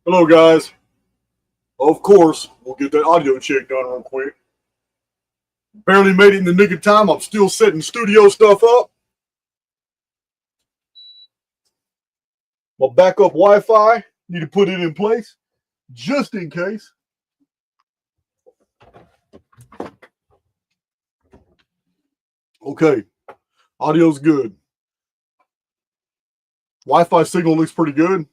Hello, guys. Of course, we'll get that audio check done real quick. Barely made it in the nick of time. I'm still setting studio stuff up. My backup Wi-Fi, need to put it in place just in case. Okay, audio's good. Wi-Fi signal looks pretty good,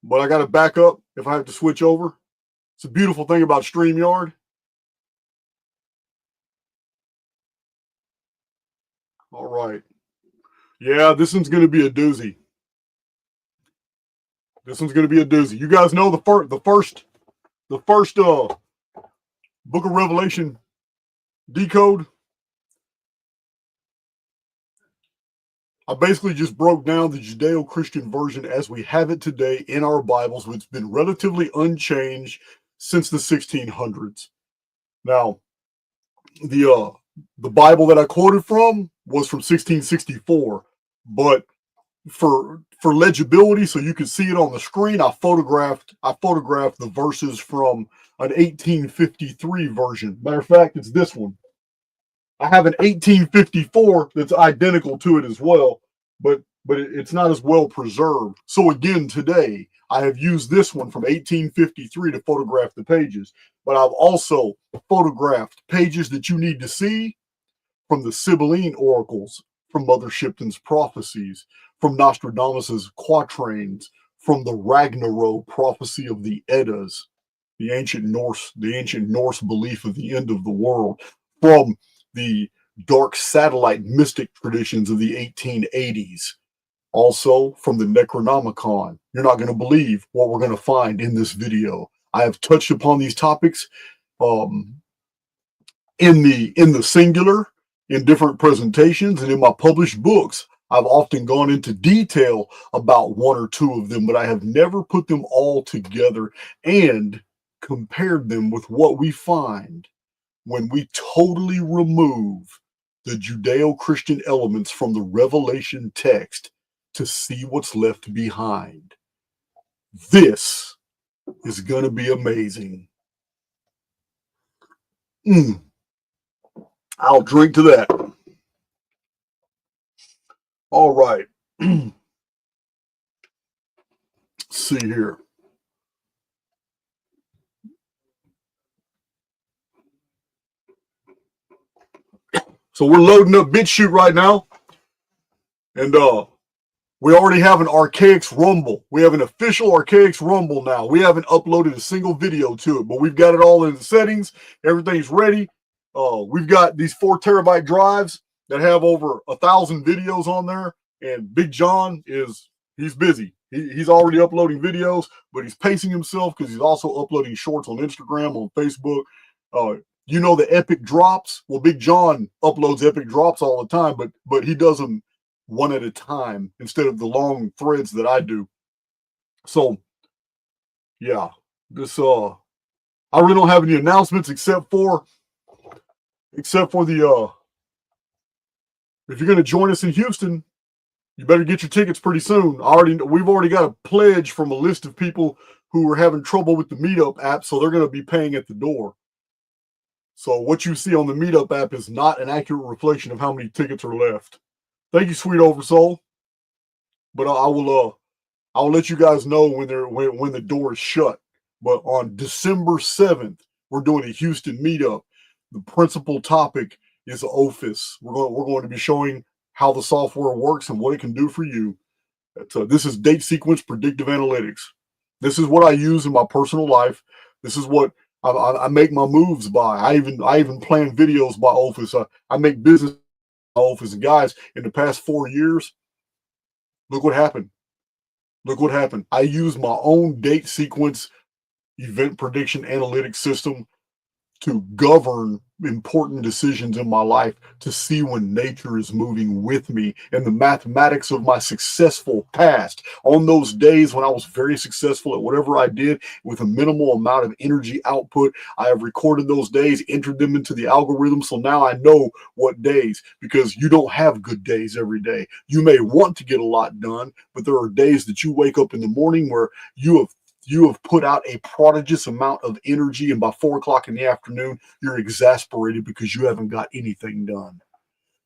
but I got to back up if I have to switch over. It's a beautiful thing about StreamYard. All right. Yeah, this one's going to be a doozy. This one's going to be a doozy. You guys know the first Book of Revelation decode. I basically just broke down the Judeo-Christian version as we have it today in our Bibles, which has been relatively unchanged since the 1600s. Now, the Bible that I quoted from was from 1664, but for legibility, so you can see it on the screen, I photographed the verses from an 1853 version. Matter of fact, it's this one. I have an 1854 that's identical to it as well, but it's not as well preserved. So again, today I have used this one from 1853 to photograph the pages, but I've also photographed pages that you need to see from the Sibylline Oracles, from Mother Shipton's Prophecies, from Nostradamus's quatrains, from the Ragnarok prophecy of the Eddas, the ancient Norse belief of the end of the world, from the dark satellite mystic traditions of the 1880s, also from the Necronomicon. You're not going to believe what we're going to find in this video. I have touched upon these topics in the singular, in different presentations, and in my published books. I've often gone into detail about one or two of them, but I have never put them all together and compared them with what we find when we totally remove the Judeo-Christian elements from the Revelation text to see what's left behind. This is going to be amazing. I'll drink to that. All right. Let's see here. So we're loading up BitChute right now. And we already have an Archaix Rumble. We have an official Archaix Rumble now. We haven't uploaded a single video to it, but we've got it all in the settings. Everything's ready. We've got these 4 terabyte drives that have over 1,000 videos on there. And Big John he's busy. He's already uploading videos, but he's pacing himself because he's also uploading shorts on Instagram, on Facebook. You know the epic drops? Well, Big John uploads epic drops all the time, but he does them one at a time instead of the long threads that I do. So, yeah, this I really don't have any announcements except for the if you're going to join us in Houston, you better get your tickets pretty soon. We've already got a pledge from a list of people who are having trouble with the Meetup app, so they're going to be paying at the door. So what you see on the Meetup app is not an accurate reflection of how many tickets are left. Thank you, Sweet Oversoul. But I will let you guys know when the door is shut. But on December 7th, we're doing a Houston Meetup. The principal topic is OFIS. We're going to be showing how the software works and what it can do for you. This is date sequence predictive analytics. This is what I use in my personal life. This is what I make my moves by. I even plan videos by OFIS. I make business by OFIS. And guys, in the past 4 years, look what happened. Look what happened. I use my own date sequence event prediction analytics system to govern important decisions in my life, to see when nature is moving with me, and the mathematics of my successful past. On those days when I was very successful at whatever I did with a minimal amount of energy output, I have recorded those days, entered them into the algorithm. So now I know what days, because you don't have good days every day. You may want to get a lot done, but there are days that you wake up in the morning where you have put out a prodigious amount of energy, and by 4 o'clock in the afternoon, you're exasperated because you haven't got anything done.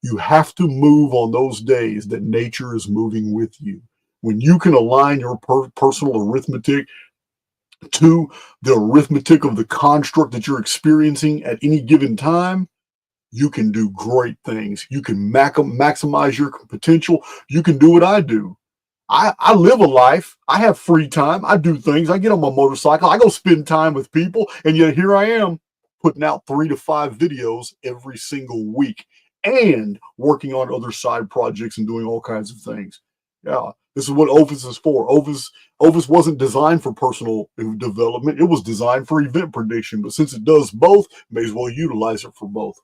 You have to move on those days that nature is moving with you. When you can align your personal arithmetic to the arithmetic of the construct that you're experiencing at any given time, you can do great things. You can maximize your potential. You can do what I do. I live a life. I have free time. I do things. I get on my motorcycle. I go spend time with people. And yet here I am putting out 3 to 5 videos every single week and working on other side projects and doing all kinds of things. Yeah, this is what Ophis is for. Ophis wasn't designed for personal development. It was designed for event prediction. But since it does both, may as well utilize it for both.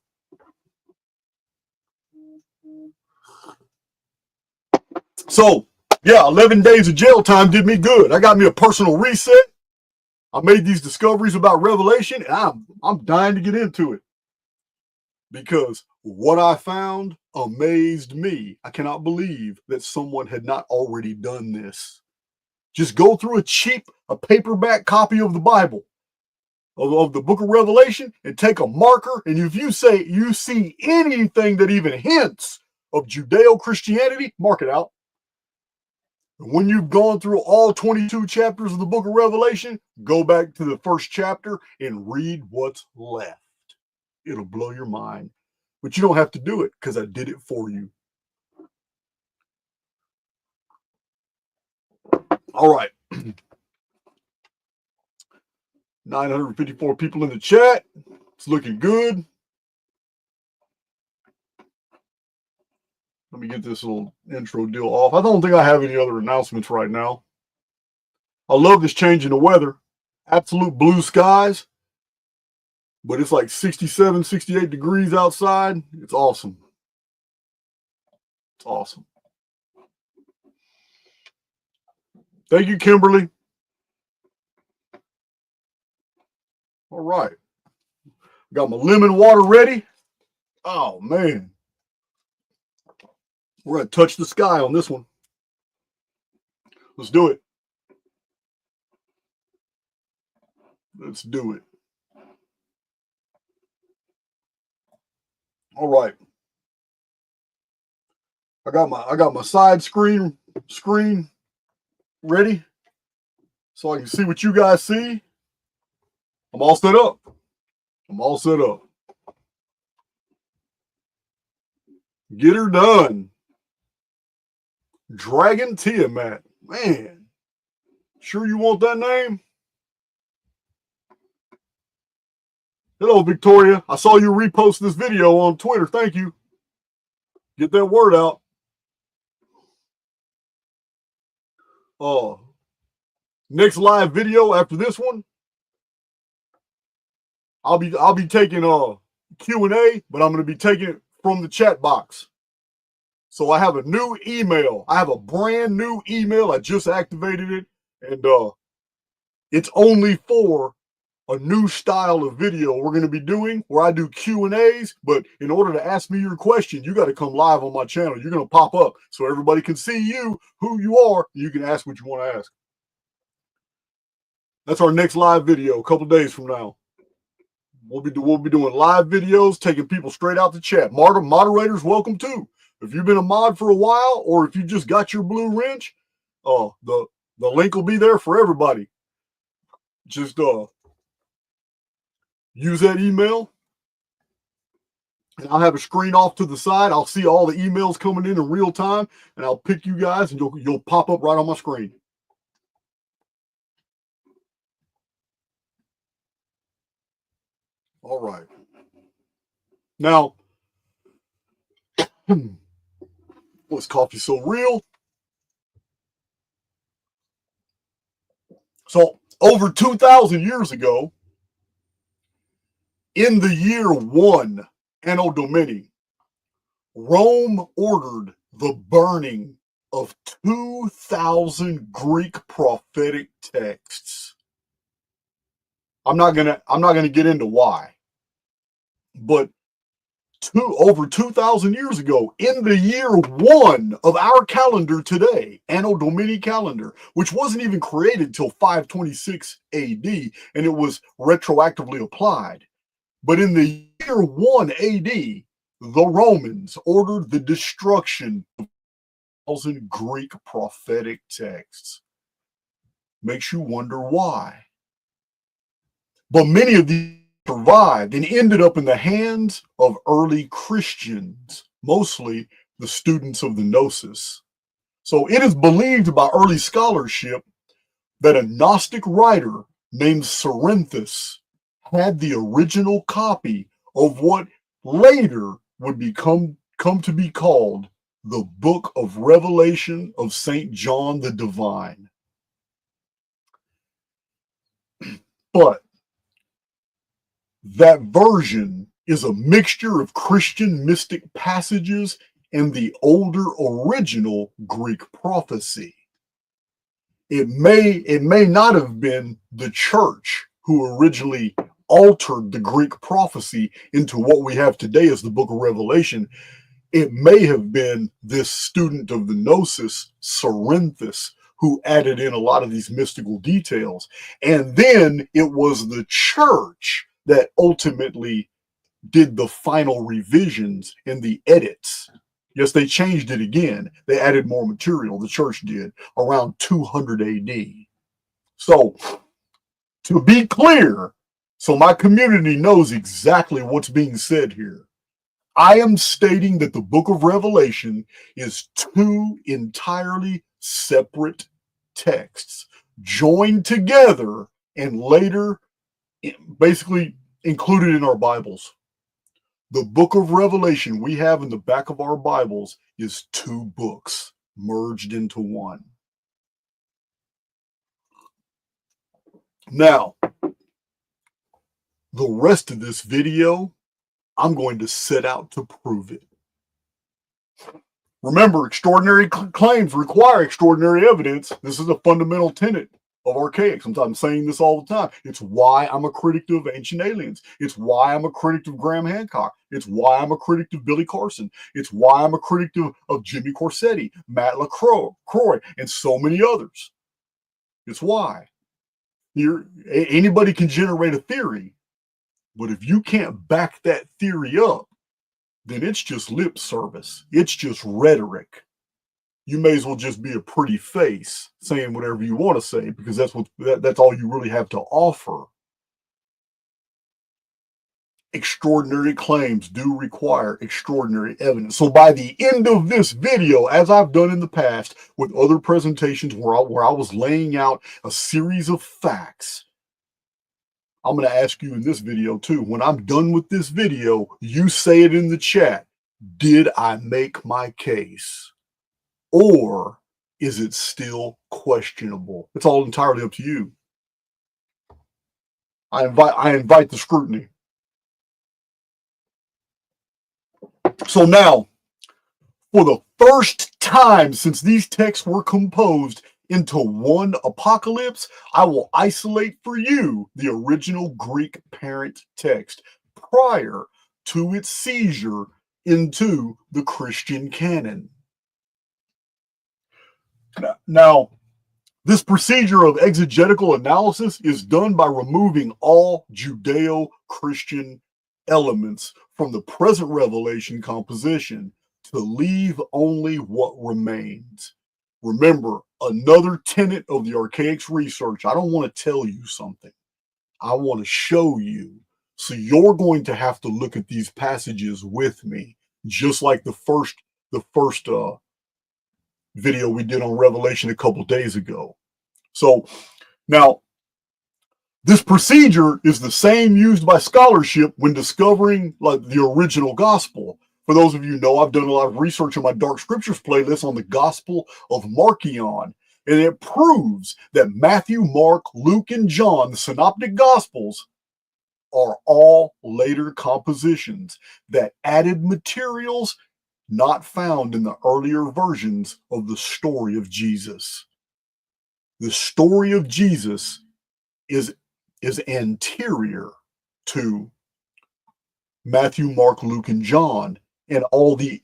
So, yeah, 11 days of jail time did me good. I got me a personal reset. I made these discoveries about Revelation, and I'm dying to get into it. Because what I found amazed me. I cannot believe that someone had not already done this. Just go through a paperback copy of the Bible, of the book of Revelation, and take a marker, and if you say you see anything that even hints of Judeo-Christianity, mark it out. When you've gone through all 22 chapters of the book of Revelation, go back to the first chapter and read what's left. It'll blow your mind. But you don't have to do it because I did it for you. All right. 954 people in the chat. It's looking good. Let me get this little intro deal off. I don't think I have any other announcements right now. I love this change in the weather. Absolute blue skies. But it's like 67, 68 degrees outside. It's awesome. It's awesome. Thank you, Kimberly. All right. Got my lemon water ready. Oh, man. We're going to touch the sky on this one. Let's do it. Let's do it. All right. I got my side screen ready so I can see what you guys see. I'm all set up. Get her done. Dragon Tiamat. Man. Sure you want that name? Hello, Victoria. I saw you repost this video on Twitter. Thank you. Get that word out. Next live video after this one, I'll be taking Q&A, but I'm going to be taking it from the chat box. So I have a new email. I have a brand new email. I just activated it, and it's only for a new style of video we're going to be doing where I do Q&As, but in order to ask me your question, you got to come live on my channel. You're going to pop up so everybody can see you, who you are, and you can ask what you want to ask. That's our next live video a couple days from now. We'll be doing live videos, taking people straight out the chat. Moderators, welcome too. If you've been a mod for a while, or if you just got your blue wrench, the link will be there for everybody. Just use that email, and I'll have a screen off to the side. I'll see all the emails coming in real time, and I'll pick you guys, and you'll pop up right on my screen. All right. Now, was coffee so real? So over 2,000 years ago, In the year 1, Anno Domini, Rome ordered the burning of 2,000 Greek prophetic texts. I'm not gonna get into why, but over 2,000 years ago, in the year 1 of our calendar today, Anno Domini calendar, which wasn't even created till 526 AD, and it was retroactively applied. But in the year 1 AD, the Romans ordered the destruction of 1,000 Greek prophetic texts. Makes you wonder why. But many of these survived and ended up in the hands of early Christians, mostly the students of the Gnosis. So it is believed by early scholarship that a Gnostic writer named Cerinthus had the original copy of what later would come to be called the Book of Revelation of St. John the Divine. But that version is a mixture of Christian mystic passages and the older original Greek prophecy. It may not have been the church who originally altered the Greek prophecy into what we have today as the Book of Revelation. It may have been this student of the Gnosis, Cerinthus, who added in a lot of these mystical details. And then it was the church that ultimately did the final revisions and the edits. Yes, they changed it again. They added more material, the church did, around 200 AD. So, to be clear, so my community knows exactly what's being said here, I am stating that the Book of Revelation is 2 entirely separate texts joined together and later basically included in our Bibles. The Book of Revelation we have in the back of our Bibles is 2 books merged into one. Now, the rest of this video, I'm going to set out to prove it. Remember, extraordinary claims require extraordinary evidence. This is a fundamental tenet of Archaix. I'm saying this all the time. It's why I'm a critic of Ancient Aliens. It's why I'm a critic of Graham Hancock. It's why I'm a critic of Billy Carson. It's why I'm a critic of Jimmy Corsetti, Matt LaCroix, and so many others. It's why. Anybody can generate a theory, but if you can't back that theory up, then it's just lip service. It's just rhetoric. You may as well just be a pretty face saying whatever you want to say, because that's all you really have to offer. Extraordinary claims do require extraordinary evidence. So by the end of this video, as I've done in the past with other presentations where I was laying out a series of facts, I'm going to ask you in this video too, when I'm done with this video, you say it in the chat. Did I make my case? Or is it still questionable? It's all entirely up to you. I invite the scrutiny. So now, for the first time since these texts were composed into one apocalypse, I will isolate for you the original Greek parent text prior to its seizure into the Christian canon. Now, this procedure of exegetical analysis is done by removing all Judeo-Christian elements from the present revelation composition to leave only what remains. Remember, another tenet of the Archaix research, I don't want to tell you something. I want to show you. So you're going to have to look at these passages with me, just like the first video we did on Revelation a couple days ago. So now, this procedure is the same used by scholarship when discovering like the original gospel. For those of you who know, I've done a lot of research on my Dark Scriptures playlist on the Gospel of Markion, and it proves that Matthew, Mark, Luke, and John, the Synoptic Gospels, are all later compositions that added materials not found in the earlier versions of the story of Jesus. The story of Jesus is anterior to Matthew, Mark, Luke, and John, and all the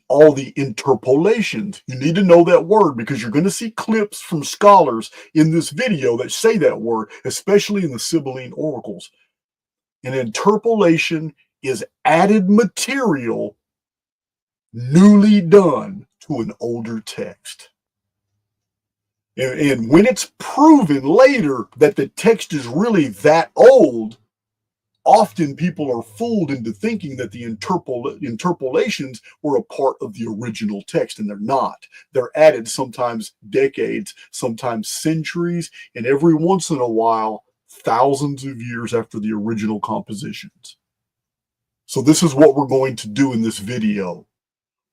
interpolations. You need to know that word because you're going to see clips from scholars in this video that say that word, especially in the Sibylline Oracles. An interpolation is added material newly done to an older text. And when it's proven later that the text is really that old, often people are fooled into thinking that the interpolations were a part of the original text, and they're not. They're added sometimes decades, sometimes centuries, and every once in a while, thousands of years after the original compositions. So this is what we're going to do in this video.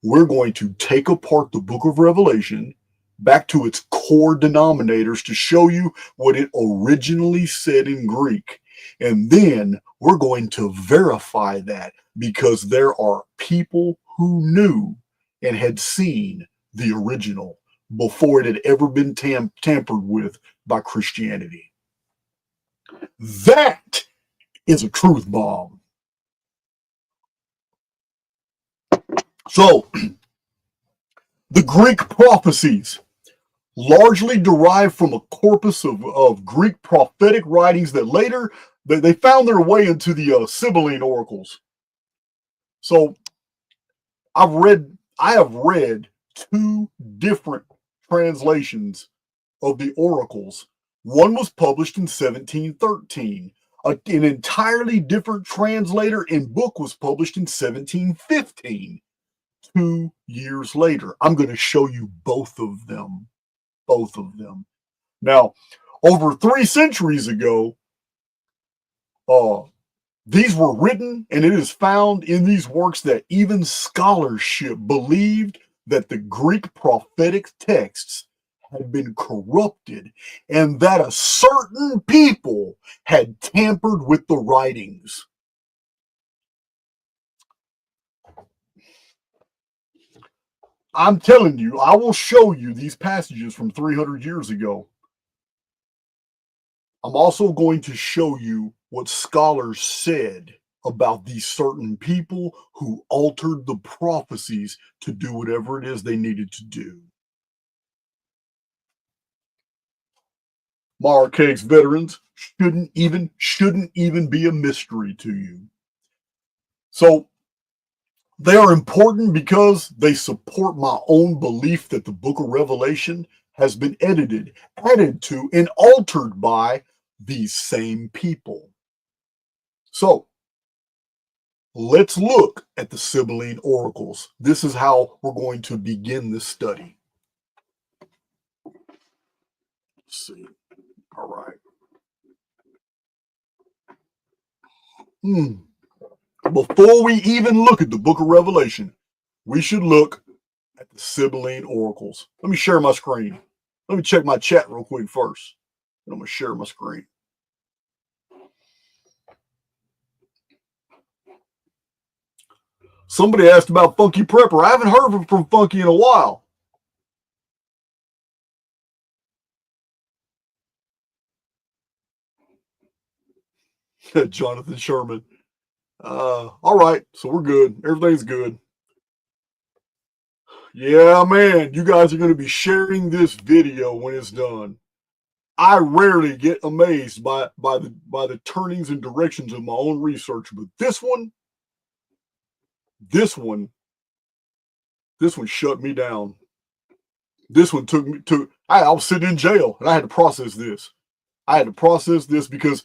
We're going to take apart the book of Revelation back to its core denominators to show you what it originally said in Greek. And then we're going to verify that because there are people who knew and had seen the original before it had ever been tampered with by Christianity. That is a truth bomb. So, the Greek prophecies largely derived from a corpus of Greek prophetic writings that later they found their way into the Sibylline Oracles. So I have read two different translations of the Oracles. One was published in 1713. An entirely different translator and book was published in 1715. 2 years later. I'm going to show you both of them. Both of them. Now, over 3 centuries ago, these were written, and it is found in these works that even scholarship believed that the Greek prophetic texts had been corrupted and that a certain people had tampered with the writings. I'm telling you, I will show you these passages from 300 years ago. I'm also going to show you what scholars said about these certain people who altered the prophecies to do whatever it is they needed to do. My Archaix veterans shouldn't even be a mystery to you. So they are important because they support my own belief that the book of Revelation has been added to, and altered by these same people. So let's look at the Sibylline Oracles. This is how we're going to begin this study. Let's see. All right. Before we even look at the book of Revelation, we should look at the Sibylline Oracles. Let me share my screen. Let me check my chat real quick first. I'm going to share my screen. Somebody asked about Funky Prepper. I haven't heard from Funky in a while. Jonathan Sherman. All right, so we're good. Everything's good. Yeah, man, you guys are going to be sharing this video when it's done. I rarely get amazed by the turnings and directions of my own research, but this one shut me down. This one took me to. I was sitting in jail and I had to process this. I had to process this because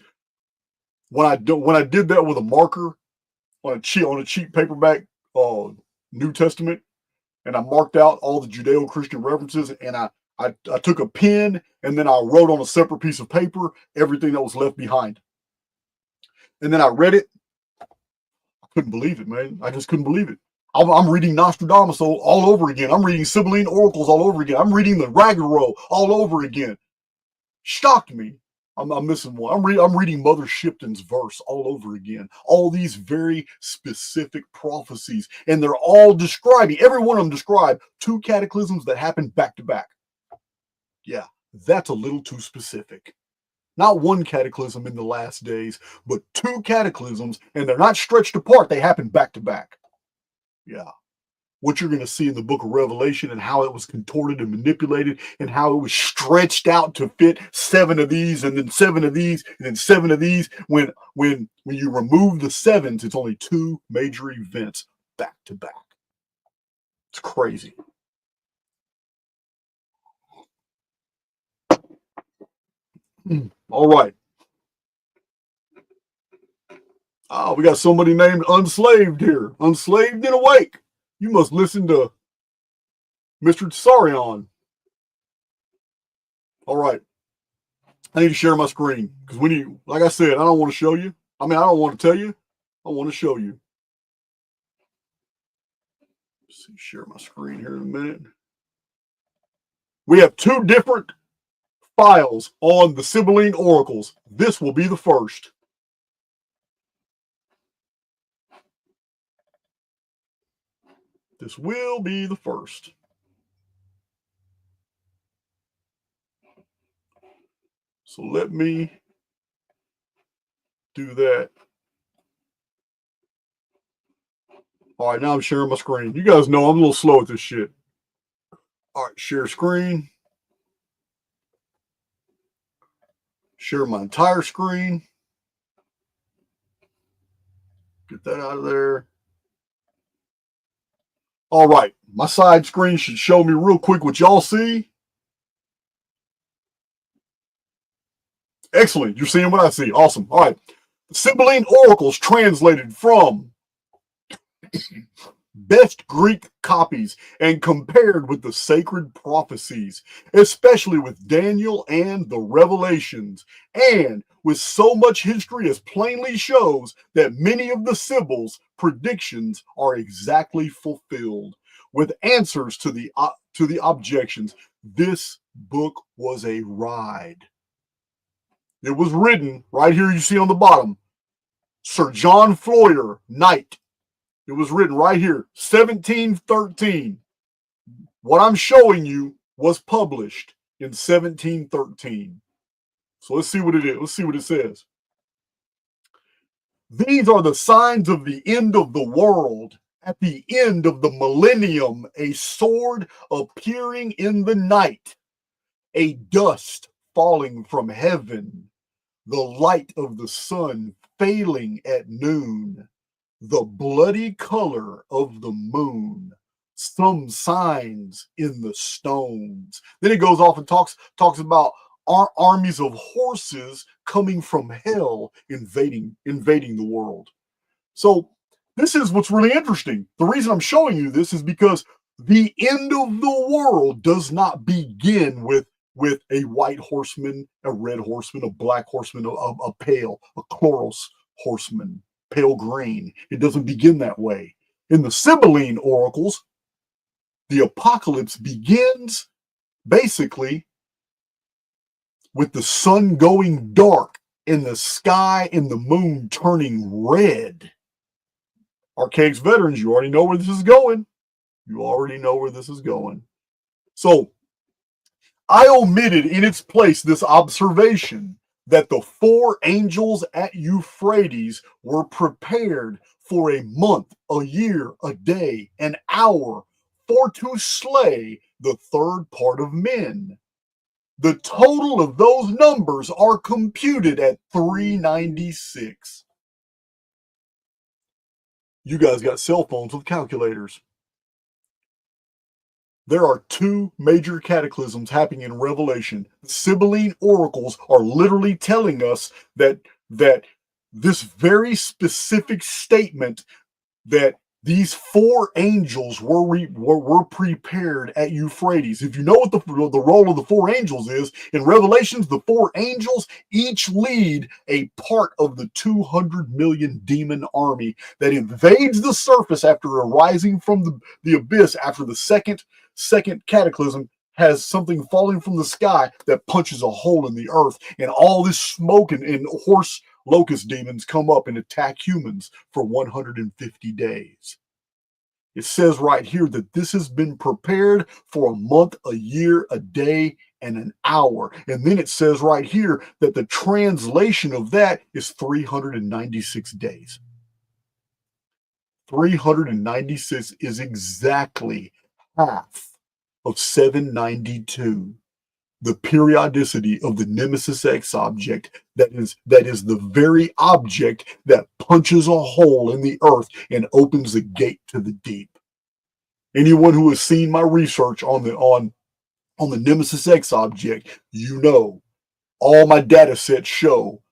when I did that with a marker on a cheap paperback New Testament, and I marked out all the Judeo-Christian references, and I took a pen and then I wrote on a separate piece of paper everything that was left behind. And then I read it. I couldn't believe it, man. I just couldn't believe it. I'm reading Nostradamus all over again. I'm reading Sibylline Oracles all over again. I'm reading the Ragnarok all over again. Shocked me. I'm missing one. I'm reading Mother Shipton's verse all over again. All these very specific prophecies, and they're all describing, every one of them describe 2 cataclysms that happened back to back. Yeah, that's a little too specific. Not 1 cataclysm in the last days, but 2 cataclysms, and they're not stretched apart. They happen back to back. Yeah. What you're going to see in the book of Revelation and how it was contorted and manipulated and how it was stretched out to fit 7 of these and then 7 of these and then 7 of these. When you remove the 7s, it's only 2 major events back to back. It's crazy. All right. Oh, we got somebody named Unslaved here. Unslaved and Awake. You must listen to Mr. Tsarion. All right. I need to share my screen because when you, like I said, I don't want to show you. I mean, I don't want to tell you. I want to show you. Let's see, share my screen here in a minute. We have 2 different files on the Sibylline Oracles. This will be the first. This will be the first. So let me do that. All right, now I'm sharing my screen. You guys know I'm a little slow at this shit. All right, share screen. Share my entire screen. Get that out of there. All right, my side screen should show me real quick what y'all see. Excellent. You're seeing what I see. Awesome. All right. The Sibylline Oracles translated from best Greek copies and compared with the sacred prophecies, especially with Daniel and the Revelations, and with so much history as plainly shows that many of the Sibyl's predictions are exactly fulfilled, with answers to the objections. This book was a ride. It was written right here, you see on the bottom, Sir John Floyer, Knight. It was written right here, 1713. What I'm showing you was published in 1713. So let's see what it is. Let's see what it says. These are the signs of the end of the world. At the end of the millennium, a sword appearing in the night, a dust falling from heaven, the light of the sun failing at noon, the bloody color of the moon, some signs in the stones. Then it goes off and talks about armies of horses coming from hell invading the world. So this is what's really interesting. The reason I'm showing you this is because the end of the world does not begin with a white horseman, a red horseman, a black horseman, a pale, a chloros horseman, pale green. It doesn't begin that way. In the Sibylline Oracles, the apocalypse begins basically with the sun going dark and the sky and the moon turning red. Archaix veterans, you already know where this is going. You already know where this is going. So I omitted in its place this observation that the 4 angels at Euphrates were prepared for a month, a year, a day, an hour, for to slay the 3rd part of men. The total of those numbers are computed at 396. You guys got cell phones with calculators. There are 2 major cataclysms happening in Revelation. The Sibylline Oracles are literally telling us that this very specific statement that these 4 angels were prepared at Euphrates. If you know what the role of the 4 angels is, in Revelations, the 4 angels each lead a part of the 200 million demon army that invades the surface after arising from the abyss after the second cataclysm has something falling from the sky that punches a hole in the earth, and all this smoke and horse locust demons come up and attack humans for 150 days. It says right here that this has been prepared for a month, a year, a day, and an hour. And then it says right here that the translation of that is 396 days. 396 is exactly half of 792, the periodicity of the Nemesis X object that is the very object that punches a hole in the earth and opens the gate to the deep. Anyone who has seen my research on the Nemesis X object, you know, all my data sets show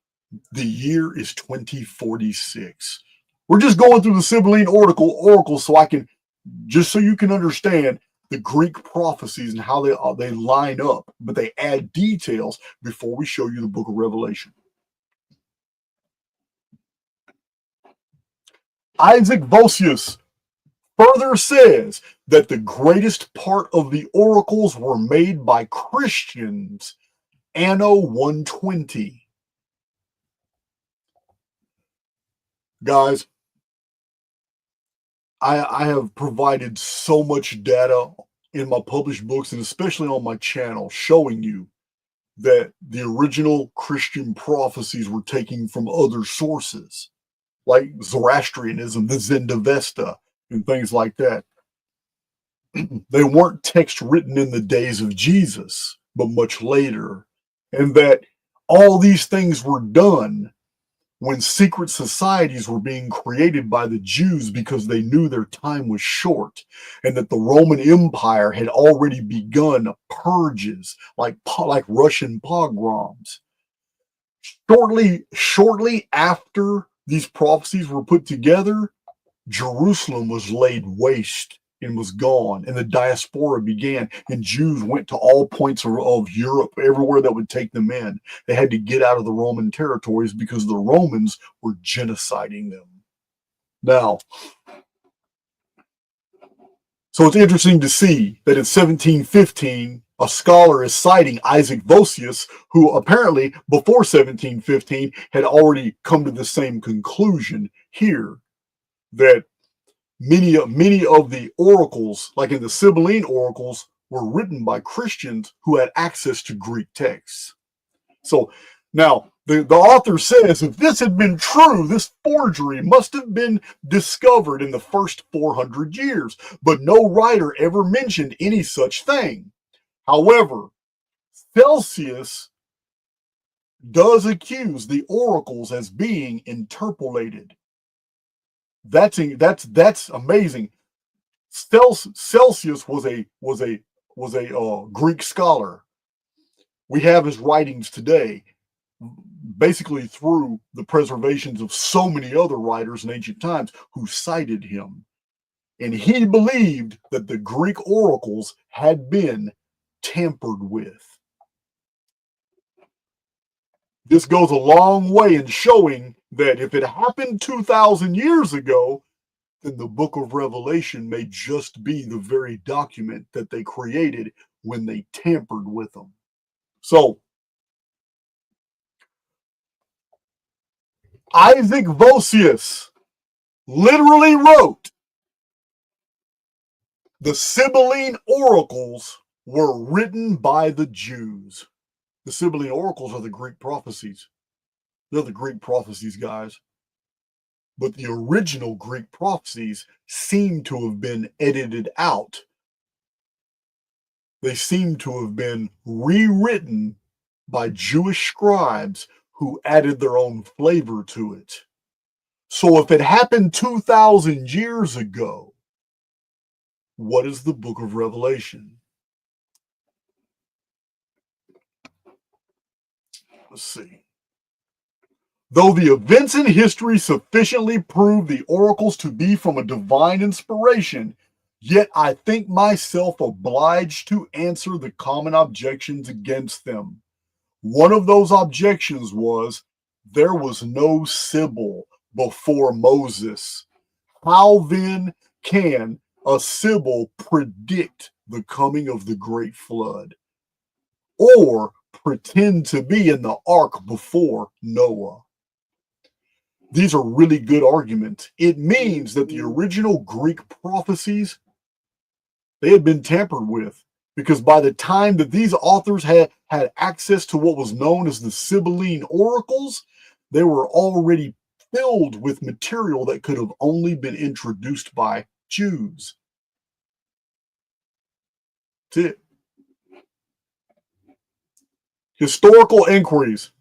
the year is 2046. We're just going through the Sibylline Oracles so I can, just so you can understand the Greek prophecies and how they line up, but they add details before we show you the book of Revelation. Isaac Vossius further says that the greatest part of the oracles were made by Christians anno 120. Guys, I have provided so much data in my published books and especially on my channel showing you that the original Christian prophecies were taken from other sources like Zoroastrianism, the Zendavesta, and things like that. They weren't text written in the days of Jesus, but much later. And that all these things were done when secret societies were being created by the Jews because they knew their time was short, and that the Roman Empire had already begun purges like Russian pogroms. Shortly after these prophecies were put together, Jerusalem was laid waste and was gone, and the diaspora began, and Jews went to all points of Europe, everywhere that would take them in. They had to get out of the Roman territories because the Romans were genociding them. Now, so it's interesting to see that in 1715, a scholar is citing Isaac Vossius, who apparently before 1715 had already come to the same conclusion here, that many of the oracles, like in the Sibylline Oracles, were written by Christians who had access to Greek texts. So now the author says if this had been true, this forgery must have been discovered in the first 400 years, but no writer ever mentioned any such thing. However, Celsius does accuse the oracles as being interpolated. That's amazing. Celsius was a Greek scholar. We have his writings today, basically through the preservations of so many other writers in ancient times who cited him. And he believed that the Greek oracles had been tampered with. This goes a long way in showing that if it happened 2,000 years ago, then the book of Revelation may just be the very document that they created when they tampered with them. So, Isaac Vossius literally wrote, the Sibylline Oracles were written by the Jews. The Sibylline Oracles are the Greek prophecies. They're the Greek prophecies, guys. But the original Greek prophecies seem to have been edited out. They seem to have been rewritten by Jewish scribes who added their own flavor to it. So if it happened 2,000 years ago, what is the book of Revelation? Let's see. Though the events in history sufficiently prove the oracles to be from a divine inspiration, yet I think myself obliged to answer the common objections against them. One of those objections was, there was no Sibyl before Moses. How then can a Sibyl predict the coming of the great flood, or pretend to be in the ark before Noah. These are really good arguments. It means that the original Greek prophecies, they had been tampered with, because by the time that these authors had access to what was known as the Sibylline Oracles, they were already filled with material that could have only been introduced by Jews. That's it. Historical inquiries.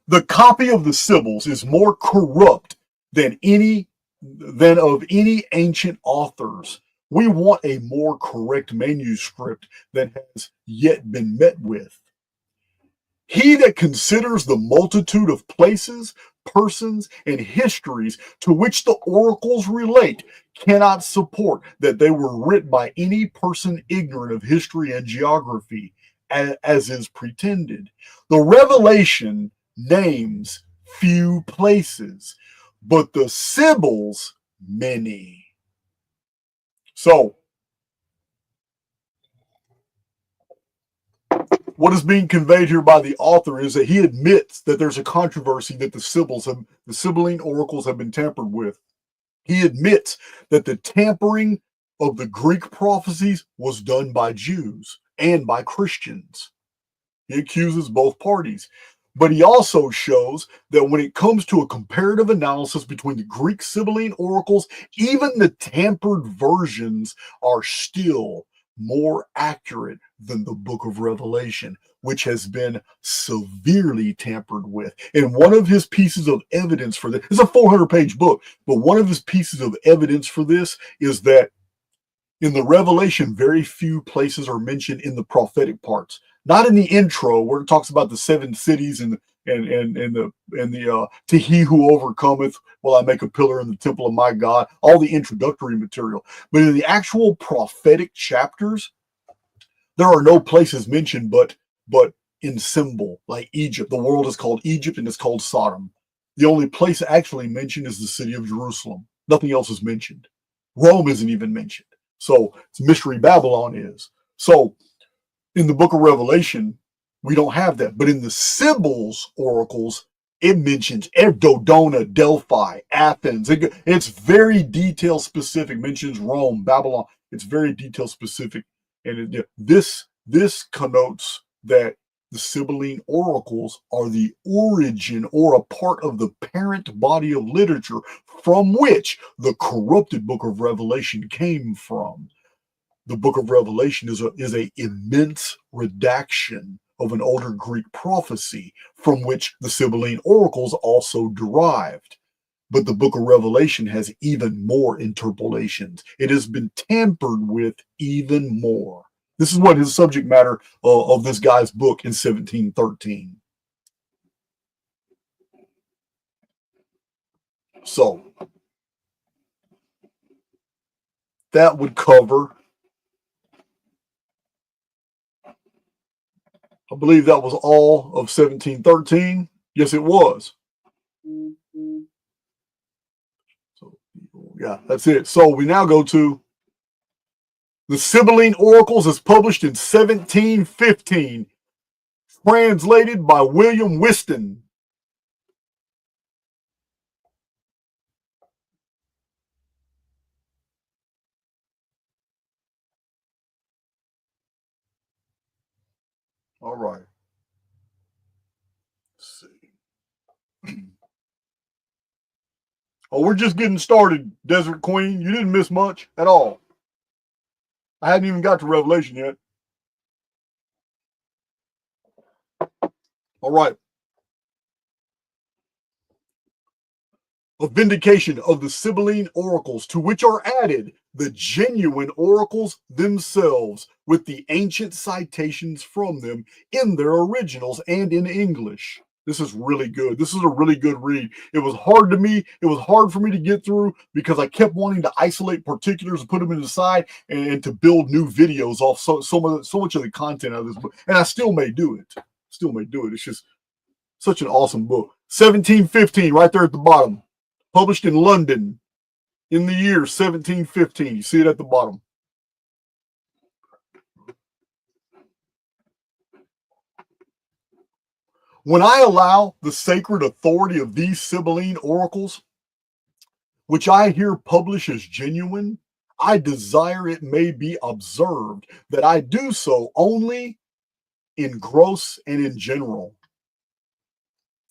The copy of the Sibyls is more corrupt than of any ancient authors. We want a more correct manuscript that has yet been met with. He that considers the multitude of places, persons, and histories to which the oracles relate cannot support that they were written by any person ignorant of history and geography, as is pretended. The revelation names few places, but the Sibyls many. So, what is being conveyed here by the author is that he admits that there's a controversy that the Sibylline oracles have been tampered with. He admits that the tampering of the Greek prophecies was done by Jews and by Christians. He accuses both parties. But he also shows that when it comes to a comparative analysis between the Greek Sibylline oracles, even the tampered versions are still more accurate than the book of Revelation, which has been severely tampered with. And one of his pieces of evidence for this, it's a 400-page book, but one of his pieces of evidence for this is that in the Revelation, very few places are mentioned in the prophetic parts. Not in the intro where it talks about the 7 cities and the to he who overcometh will I make a pillar in the temple of my God, all the introductory material. But in the actual prophetic chapters, there are no places mentioned but in symbol, like Egypt. The world is called Egypt and it's called Sodom. The only place actually mentioned is the city of Jerusalem. Nothing else is mentioned. Rome isn't even mentioned. So it's mystery Babylon is. So in the book of Revelation, we don't have that. But in the Sibyl's oracles, it mentions Dodona, Delphi, Athens. It's very detail specific, mentions Rome, Babylon. It's very detail specific. And this connotes that the Sibylline oracles are the origin or a part of the parent body of literature from which the corrupted book of Revelation came from. The book of Revelation is a immense redaction of an older Greek prophecy from which the Sibylline oracles also derived. But the book of Revelation has even more interpolations. It has been tampered with even more. This is what his subject matter of this guy's book in 1713. So that would cover, I believe that was all of 1713. Yes, it was. So, yeah, that's it. So we now go to the Sibylline Oracles, is published in 1715, translated by William Whiston. All right. Let's see. Oh, we're just getting started, Desert Queen. You didn't miss much at all. I hadn't even got to Revelation yet. All right. A vindication of the Sibylline oracles, to which are added the genuine oracles themselves, with the ancient citations from them in their originals and in English. This is really good. This is a really good read. It was hard for me to get through because I kept wanting to isolate particulars and put them in the side and to build new videos off so much of the content of this book. And I still may do it. It's just such an awesome book. 1715, right there at the bottom. Published in London in the year 1715. You see it at the bottom. When I allow the sacred authority of these Sibylline oracles, which I here publish as genuine, I desire it may be observed that I do so only in gross and in general.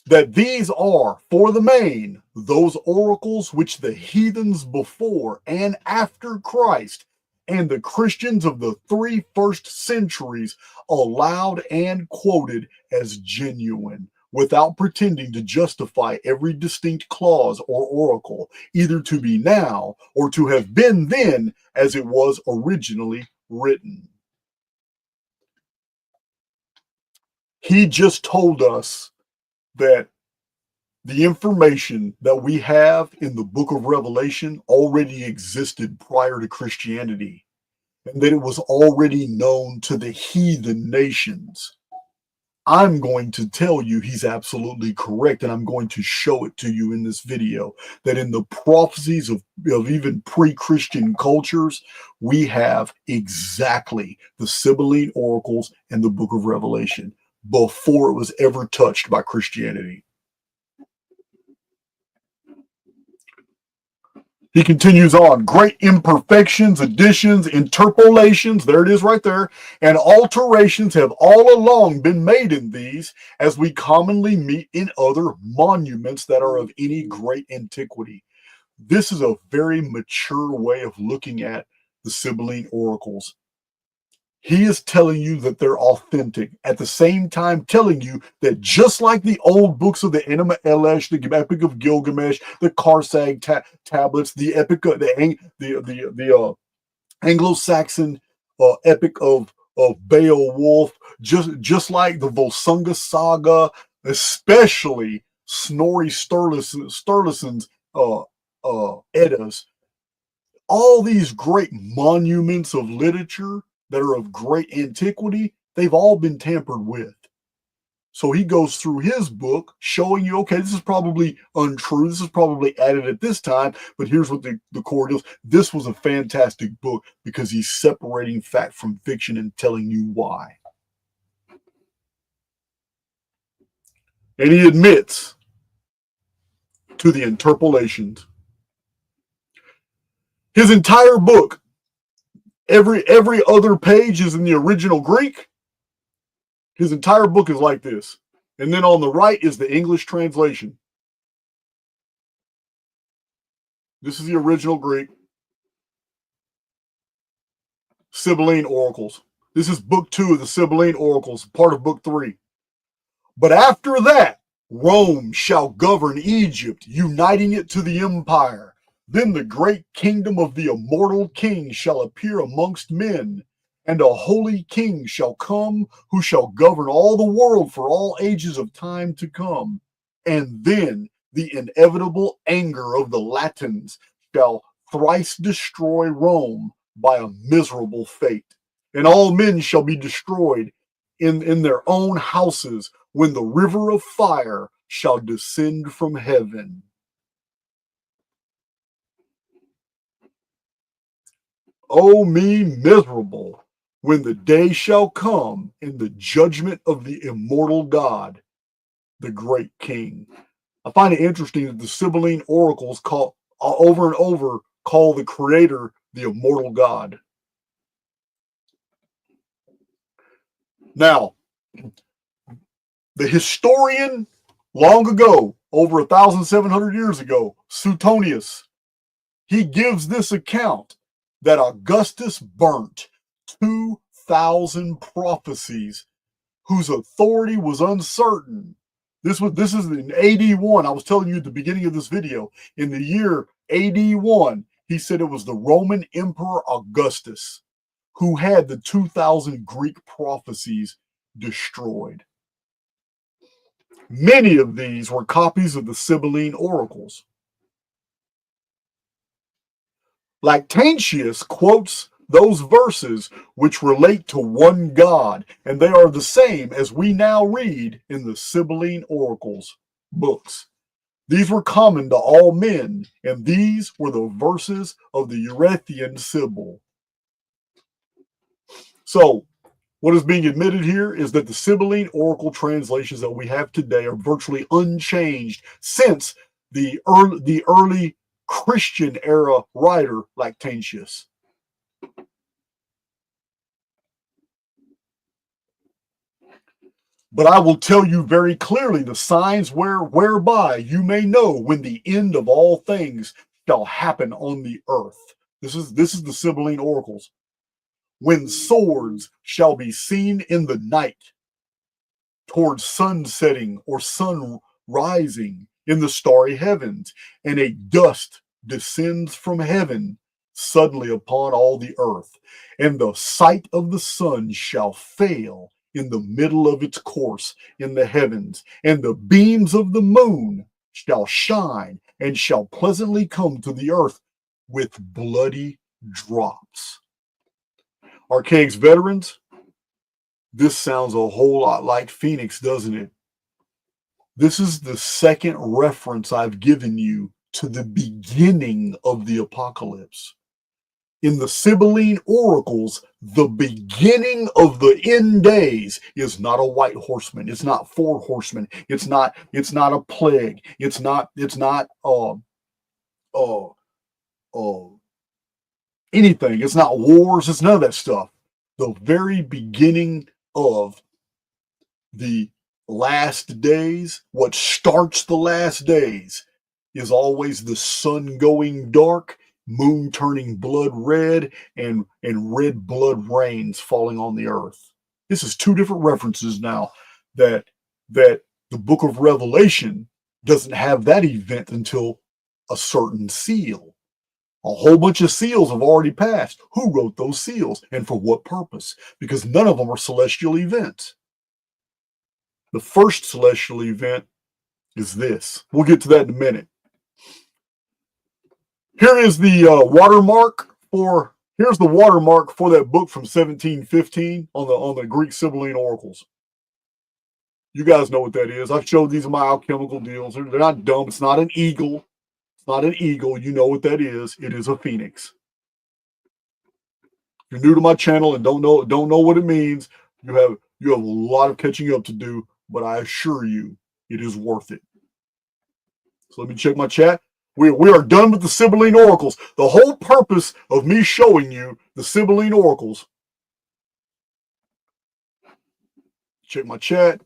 That these are, for the main, those oracles which the heathens before and after Christ and the Christians of the 3 first centuries allowed and quoted as genuine, without pretending to justify every distinct clause or oracle, either to be now or to have been then as it was originally written. He just told us that the information that we have in the book of Revelation already existed prior to Christianity, and that it was already known to the heathen nations. I'm going to tell you he's absolutely correct, and I'm going to show it to you in this video, that in the prophecies of even pre-Christian cultures, we have exactly the Sibylline oracles and the book of Revelation before it was ever touched by Christianity. He continues on, great imperfections, additions, interpolations, there it is right there, and alterations have all along been made in these, as we commonly meet in other monuments that are of any great antiquity. This is a very mature way of looking at the Sibylline oracles. He is telling you that they're authentic, at the same time telling you that just like the old books of the Enuma Elish, the Epic of Gilgamesh, the Karsag tablets, the Epic of the Anglo-Saxon Epic of Beowulf, just like the Volsunga Saga, especially Snorri Sturluson's Eddas, all these great monuments of literature that are of great antiquity, they've all been tampered with. So he goes through his book showing you, okay, this is probably untrue. This is probably added at this time, but here's what the core deals. This was a fantastic book because he's separating fact from fiction and telling you why. And he admits to the interpolations. His entire book, every other page is in the original Greek. His entire book is like this. And then on the right is the English translation. This is the original Greek. Sibylline Oracles. This is book 2 of the Sibylline Oracles, part of book 3. But after that, Rome shall govern Egypt, uniting it to the empire. Then the great kingdom of the immortal king shall appear amongst men, and a holy king shall come who shall govern all the world for all ages of time to come. And then the inevitable anger of the Latins shall thrice destroy Rome by a miserable fate. And all men shall be destroyed in their own houses when the river of fire shall descend from heaven. O me miserable, when the day shall come in the judgment of the immortal God, the great king. I find it interesting that the Sibylline oracles call over and over call the creator the immortal God. Now, the historian long ago, over 1,700 years ago, Suetonius, he gives this account that Augustus burnt 2,000 prophecies whose authority was uncertain. This is in AD 1. I was telling you at the beginning of this video. In the year AD 1, he said it was the Roman Emperor Augustus who had the 2,000 Greek prophecies destroyed. Many of these were copies of the Sibylline oracles. Lactantius quotes those verses which relate to one God, and they are the same as we now read in the Sibylline Oracles books. These were common to all men, and these were the verses of the Erethian Sibyl. So, What is being admitted here is that the Sibylline Oracle translations that we have today are virtually unchanged since the early Christian era writer Lactantius. But I will tell you very clearly the signs whereby you may know when the end of all things shall happen on the earth. This is the Sibylline Oracles. When swords shall be seen in the night, towards sun setting or sun rising in the starry heavens, and a dust descends from heaven suddenly upon all the earth, and the sight of the sun shall fail in the middle of its course in the heavens, and the beams of the moon shall shine and shall pleasantly come to the earth with bloody drops. Archaix veterans, this sounds a whole lot like Phoenix, doesn't it? This is the second reference I've given you to the beginning of the apocalypse. In the Sibylline Oracles, the beginning of the end days is not a white horseman. It's not four horsemen. It's not a plague. It's not anything. It's not wars. It's none of that stuff. The very beginning of the last days, what starts the last days, is always the sun going dark, moon turning blood red, and red blood rains falling on the earth. This is two different references now that the book of Revelation doesn't have that event until a certain seal. A whole bunch of seals have already passed. Who wrote those seals and for what purpose? Because none of them are celestial events. The first celestial event is this. We'll get to that in a minute. Here is the watermark for that book from 1715 on the Greek Sibylline Oracles. You guys know what that is. I've showed these in my alchemical deals. They're not dumb. It's not an eagle. It's not an eagle. You know what that is. It is a phoenix. If you're new to my channel and don't know what it means, you have a lot of catching up to do, but I assure you it is worth it. So let me check my chat. We are done with the Sibylline Oracles. The whole purpose of me showing you the Sibylline Oracles, check my chat.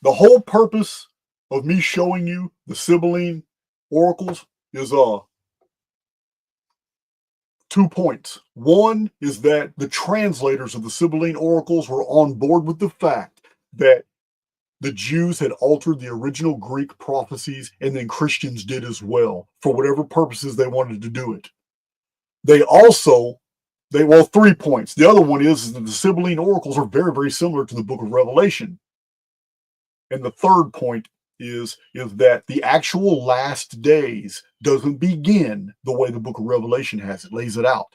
The whole purpose of me showing you the Sibylline Oracles is 2 points. One is that the translators of the Sibylline Oracles were on board with the fact that the Jews had altered the original Greek prophecies, and then Christians did as well, for whatever purposes they wanted to do it. Well, 3 points. The other one is that the Sibylline Oracles are very, very similar to the book of Revelation. And the third point is that the actual last days doesn't begin the way the book of Revelation has it, lays it out.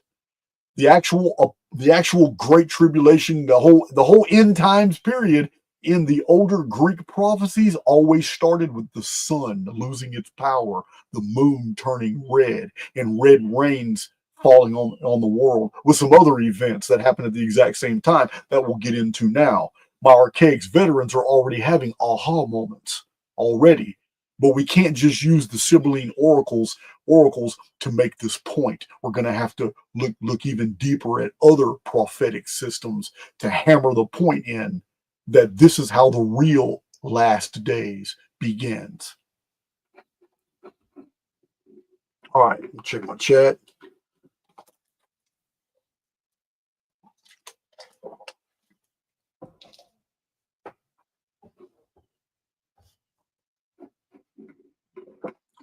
The actual Great Tribulation, the whole end times period in the older Greek prophecies always started with the sun losing its power, the moon turning red, and red rains falling on the world, with some other events that happen at the exact same time that we'll get into now. My Archaix veterans are already having aha moments already, but we can't just use the Sibylline oracles to make this point. We're going to have to look even deeper at other prophetic systems to hammer the point in that this is how the real last days begins. All right, check my chat.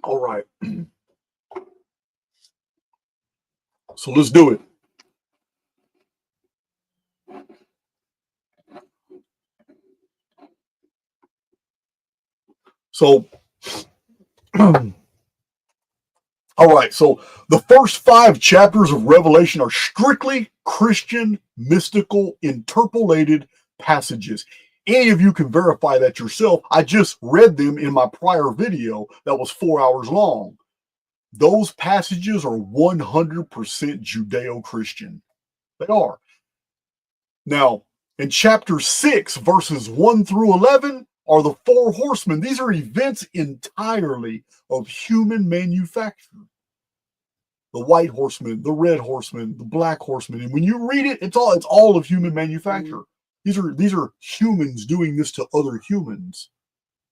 All right. So let's do it. So, all right. So the first 5 chapters of Revelation are strictly Christian, mystical, interpolated passages. Any of you can verify that yourself. I just read them in my prior video that was 4 hours long. Those passages are 100% Judeo-Christian. They are. Now, And chapter 6, verses 1 through 11 are the four horsemen. These are events entirely of human manufacture. The white horseman, the red horseman, the black horseman. And when you read it, it's all of human manufacture. These are humans doing this to other humans.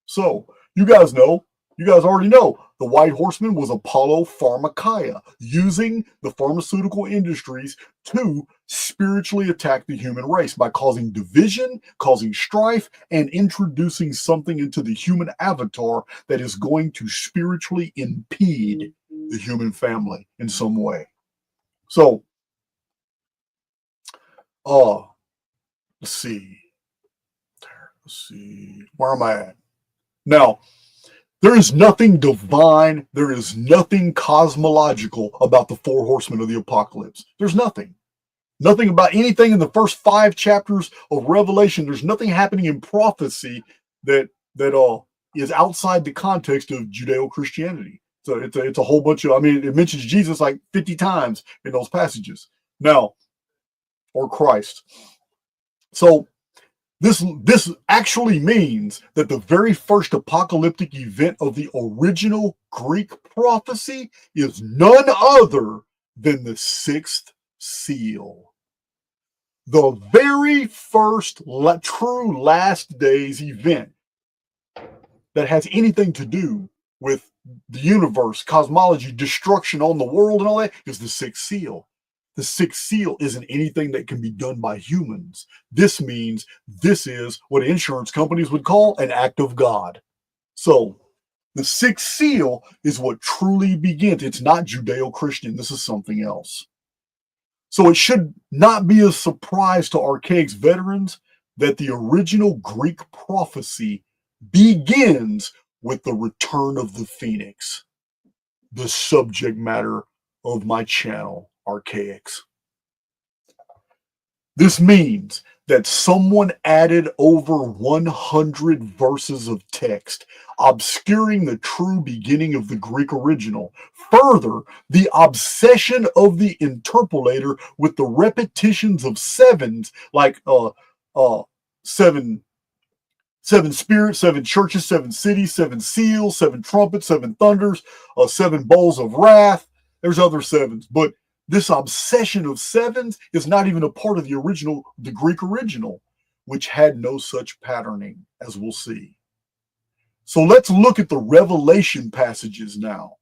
So you guys already know the white horseman was Apollo Pharmakia, using the pharmaceutical industries to spiritually attack the human race by causing division, causing strife, and introducing something into the human avatar that is going to spiritually impede the human family in some way. So, let's see. Where am I at? Now, there is nothing divine, there is nothing cosmological about the four horsemen of the apocalypse. There's nothing. Nothing about anything in the first 5 chapters of Revelation. There's nothing happening in prophecy that is outside the context of Judeo-Christianity. So it's a whole bunch of, it mentions Jesus like 50 times in those passages. Now, or Christ. So this actually means that the very first apocalyptic event of the original Greek prophecy is none other than the 6th seal. The very first true last days event that has anything to do with the universe, cosmology, destruction on the world and all that is the 6th seal. The 6th seal isn't anything that can be done by humans. This means this is what insurance companies would call an act of God. So the 6th seal is what truly begins. It's not Judeo-Christian. This is something else. So it should not be a surprise to Archaix veterans that the original Greek prophecy begins with the return of the phoenix, the subject matter of my channel, Archaix. This means that someone added over 100 verses of text, obscuring the true beginning of the Greek original. Further, the obsession of the interpolator with the repetitions of sevens, like seven spirits, 7 churches, 7 cities, 7 seals, 7 trumpets, 7 thunders, 7 bowls of wrath. There's other 7s, but this obsession of 7s is not even a part of the Greek original, which had no such patterning, as we'll see. So let's look at the Revelation passages now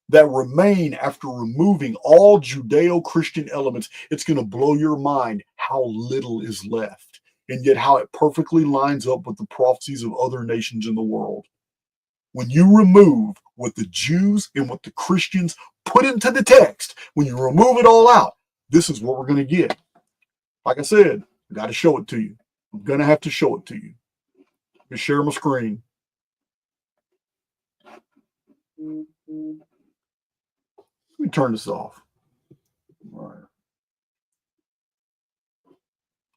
that remain after removing all Judeo-Christian elements. It's going to blow your mind how little is left, and yet how it perfectly lines up with the prophecies of other nations in the world. When you remove what the Jews and what the Christians put into the text, when you remove it all out, this is what we're going to get. Like I said, I got to show it to you. I'm going to have to show it to you. Let me share my screen. Let me turn this off. All right.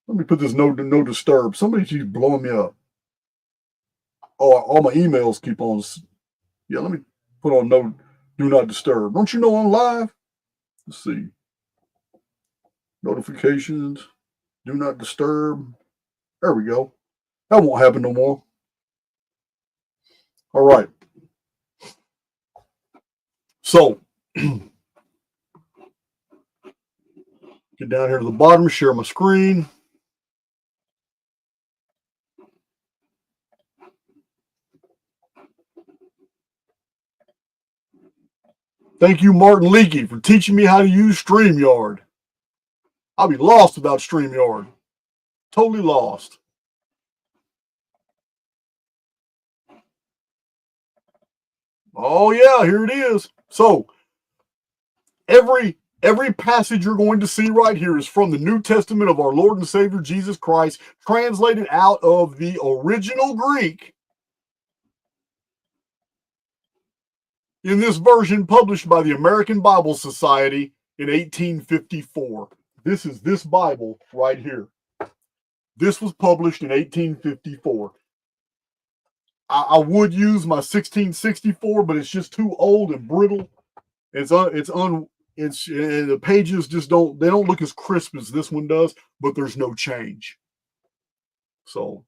Let me put this no disturb. Somebody keeps blowing me up. Oh, all my emails keep on. Yeah, let me put on do not disturb. Don't you know I'm live? Let's see. Notifications. Do not disturb. There we go. That won't happen no more. All right. So, get down here to the bottom, share my screen. Thank you, Martin Leakey, for teaching me how to use StreamYard. I'll be lost without StreamYard. Totally lost. Oh, yeah, here it is. So, every passage you're going to see right here is from the New Testament of our Lord and Savior Jesus Christ, translated out of the original Greek in this version published by the American Bible Society in 1854. This is this Bible right here. This was published in 1854. I would use my 1664, but it's just too old and brittle. The pages just don't look as crisp as this one does, but there's no change. So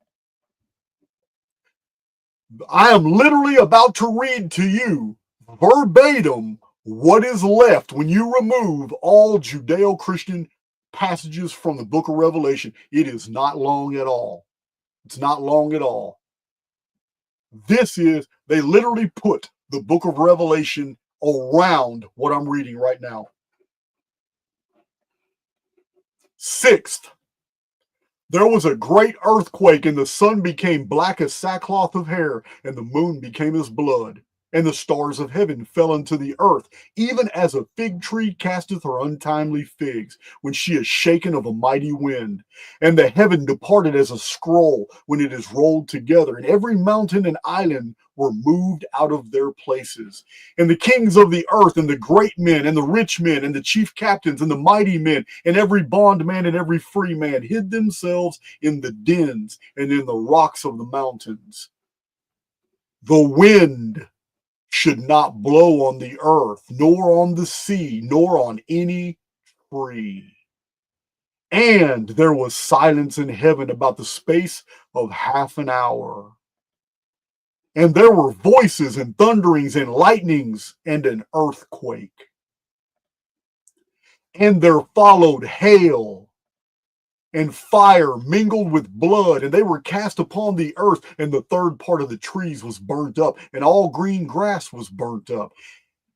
I am literally about to read to you verbatim what is left when you remove all Judeo-Christian passages from the book of Revelation. It is not long at all. It's not long at all. They literally put the book of Revelation around what I'm reading right now. Sixth, there was a great earthquake, and the sun became black as sackcloth of hair, and the moon became as blood, and the stars of heaven fell into the earth, even as a fig tree casteth her untimely figs, when she is shaken of a mighty wind. And the heaven departed as a scroll when it is rolled together, and every mountain and island were moved out of their places. And the kings of the earth, and the great men, and the rich men, and the chief captains, and the mighty men, and every bondman and every free man hid themselves in the dens and in the rocks of the mountains. The wind should not blow on the earth, nor on the sea, nor on any tree. And there was silence in heaven about the space of half an hour. And there were voices and thunderings and lightnings and an earthquake. And there followed hail and fire mingled with blood, and they were cast upon the earth, and the third part of the trees was burnt up, and all green grass was burnt up.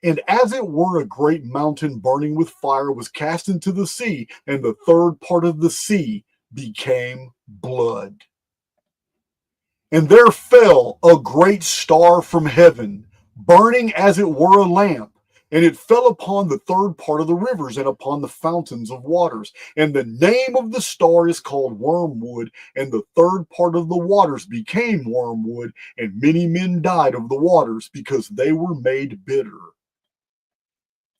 And as it were, a great mountain burning with fire was cast into the sea, and the third part of the sea became blood. And there fell a great star from heaven, burning as it were a lamp, and it fell upon the third part of the rivers and upon the fountains of waters. And the name of the star is called Wormwood, and the third part of the waters became wormwood, and many men died of the waters because they were made bitter.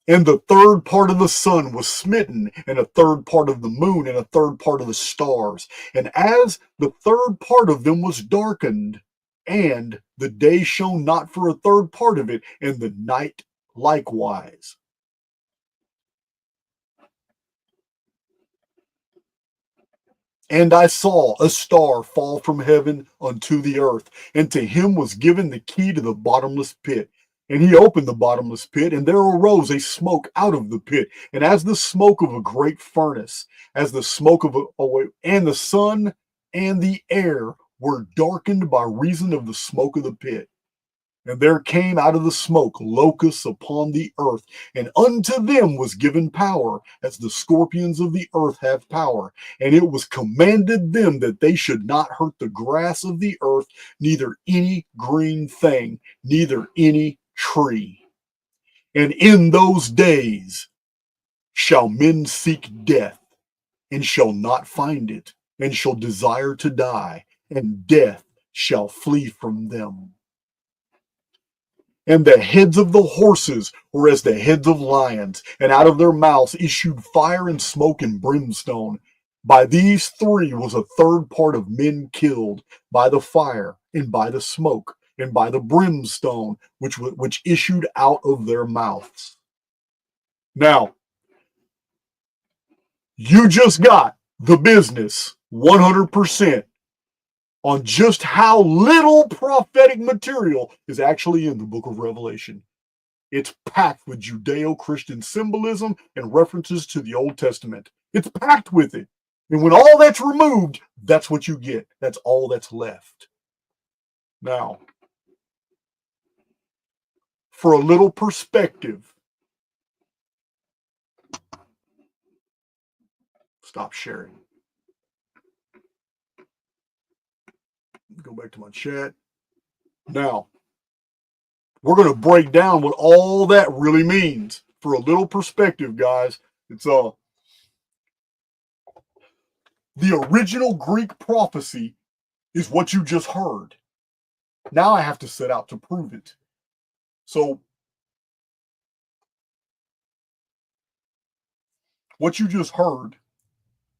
And the third part of the sun was smitten, and a third part of the moon, and a third part of the stars. And as the third part of them was darkened, and the day shone not for a third part of it, and the night likewise. And I saw a star fall from heaven unto the earth, and to him was given the key to the bottomless pit. And he opened the bottomless pit, and there arose a smoke out of the pit, and as the smoke of a great furnace, as the smoke of and the sun and the air were darkened by reason of the smoke of the pit. And there came out of the smoke locusts upon the earth, and unto them was given power, as the scorpions of the earth have power. And it was commanded them that they should not hurt the grass of the earth, neither any green thing, neither any tree. And in those days shall men seek death, and shall not find it, and shall desire to die, and death shall flee from them. And the heads of the horses were as the heads of lions, and out of their mouths issued fire and smoke and brimstone. By these three was a third part of men killed, by the fire, and by the smoke, and by the brimstone, which issued out of their mouths. Now, you just got the business 100% on just how little prophetic material is actually in the book of Revelation. It's packed with Judeo-Christian symbolism and references to the Old Testament. It's packed with it. And when all that's removed, that's what you get. That's all that's left. Now, for a little perspective, stop sharing. Go back to my chat. Now, we're going to break down what all that really means. For a little perspective, guys, it's the original Greek prophecy is what you just heard. Now I have to set out to prove it. So, what you just heard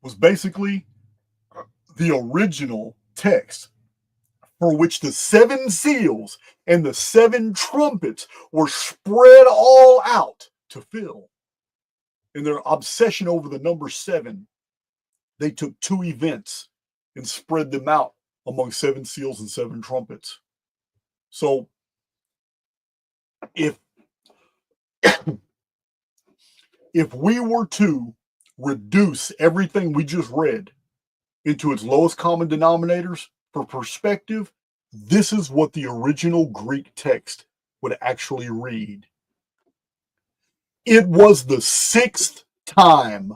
was basically the original text, for which the 7 seals and the 7 trumpets were spread all out to fill. In their obsession over the number 7, they took 2 events and spread them out among 7 seals and 7 trumpets. So if we were to reduce everything we just read into its lowest common denominators for perspective, this is what the original Greek text would actually read. It was the 6th time.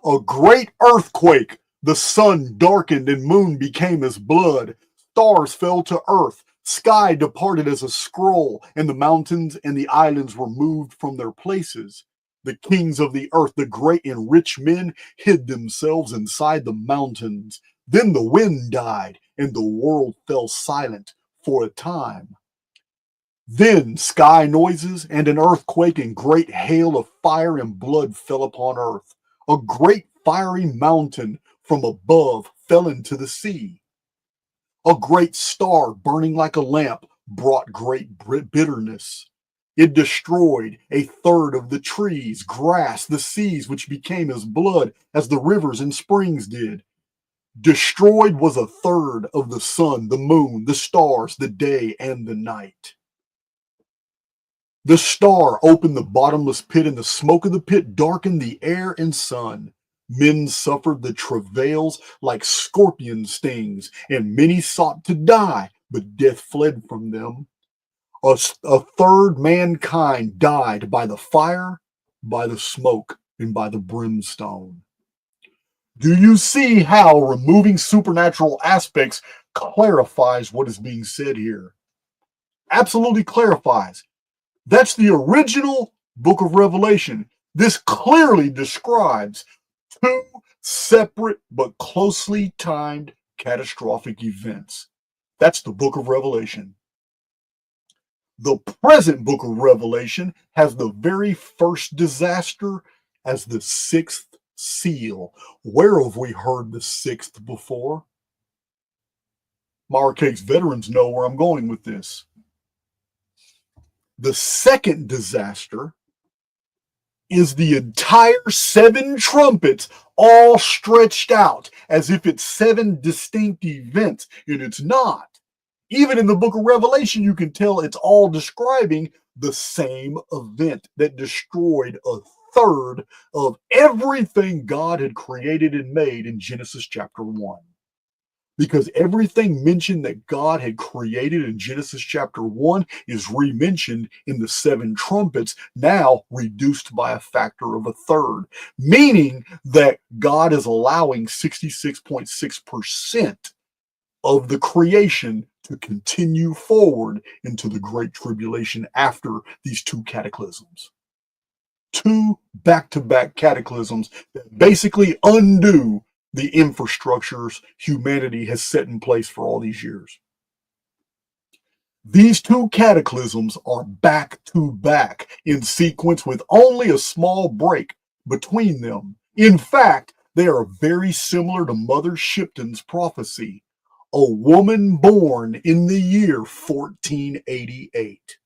A great earthquake. The sun darkened and moon became as blood. Stars fell to earth. Sky departed as a scroll, and the mountains and the islands were moved from their places. The kings of the earth, the great and rich men, hid themselves inside the mountains. Then the wind died, and the world fell silent for a time. Then sky noises and an earthquake and great hail of fire and blood fell upon earth. A great fiery mountain from above fell into the sea. A great star burning like a lamp brought great bitterness. It destroyed a third of the trees, grass, the seas, which became as blood as the rivers and springs did. Destroyed was a third of the sun, the moon, the stars, the day, and the night. The star opened the bottomless pit, and the smoke of the pit darkened the air and sun. Men suffered the travails like scorpion stings, and many sought to die, but death fled from them. A third mankind died by the fire, by the smoke, and by the brimstone. Do you see how removing supernatural aspects clarifies what is being said here? Absolutely clarifies. That's the original book of Revelation. This clearly describes 2 separate but closely timed catastrophic events. That's the book of Revelation. The present book of Revelation has the very first disaster as the 6th seal. Where have we heard the 6th before? My Archaix veterans know where I'm going with this. The second disaster is the entire 7 trumpets all stretched out as if it's 7 distinct events, and it's not. Even in the book of Revelation, you can tell it's all describing the same event that destroyed a third of everything God had created and made in Genesis chapter 1. Because everything mentioned that God had created in Genesis chapter 1 is re-mentioned in the 7 trumpets, now reduced by a factor of a third, meaning that God is allowing 66.6% of the creation to continue forward into the Great Tribulation after these 2 cataclysms. 2 back-to-back cataclysms that basically undo the infrastructures humanity has set in place for all these years. These 2 cataclysms are back-to-back in sequence with only a small break between them. In fact, they are very similar to Mother Shipton's prophecy, a woman born in the year 1488,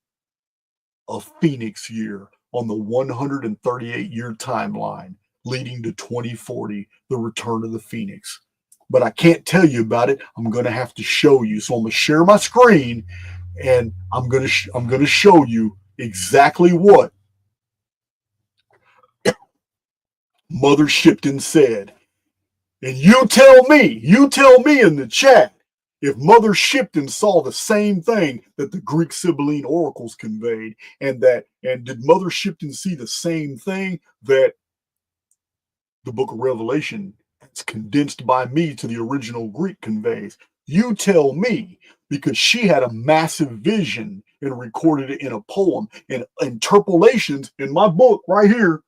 a phoenix year on the 138-year timeline leading to 2040, the return of the phoenix. But I can't tell you about it. I'm going to have to show you. So I'm going to share my screen, and I'm going to show you exactly what Mother Shipton said. And you tell me in the chat if Mother Shipton saw the same thing that the Greek Sibylline Oracles conveyed, and did Mother Shipton see the same thing that the book of Revelation, as condensed by me to the original Greek, conveys? You tell me, because she had a massive vision and recorded it in a poem and interpolations in my book right here,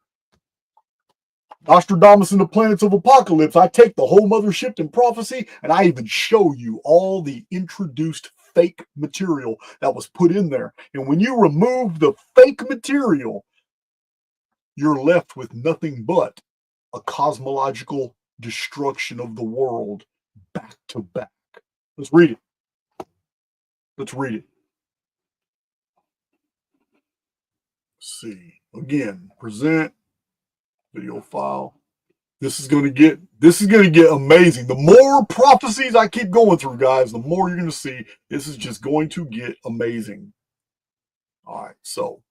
Nostradamus and the Planets of Apocalypse. I take the whole Mother Shipton prophecy and I even show you all the introduced fake material that was put in there. And when you remove the fake material, you're left with nothing but a cosmological destruction of the world back to back. Let's read it. Let's read it. Let's see. Again, present video file. This is going to get amazing. The more prophecies I keep going through, guys, the more you're going to see. This is just going to get amazing. All right, so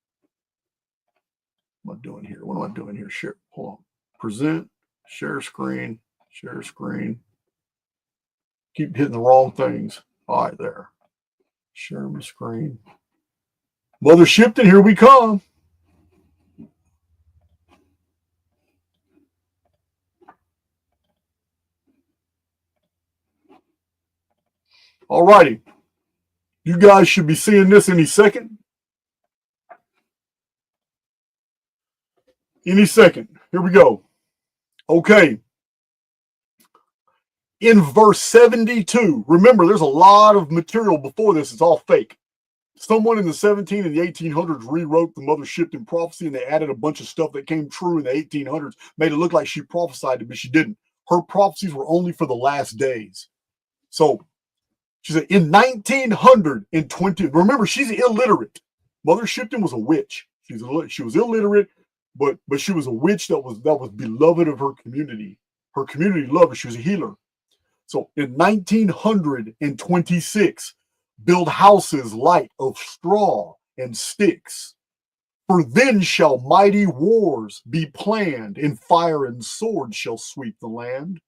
what am I doing here? What am I doing here? Share. Hold on. Present. Share screen. Share screen. Keep hitting the wrong things. All right, there. Share my screen. Mother Shipton, here we come. All righty. You guys should be seeing this any second. Any second. Here we go. Okay. In verse 72, remember, there's a lot of material before this. It's all fake. Someone in the 17 and the 1800s rewrote the Mother Shipton prophecy, and they added a bunch of stuff that came true in the 1800s, made it look like she prophesied it, but she didn't. Her prophecies were only for the last days. So she said in 1920, remember, she's illiterate. Mother Shipton was a witch. She was illiterate, but she was a witch that was beloved of her community. Her community loved her. She was a healer. So in 1926, build houses light of straw and sticks. For then shall mighty wars be planned, and fire and sword shall sweep the land.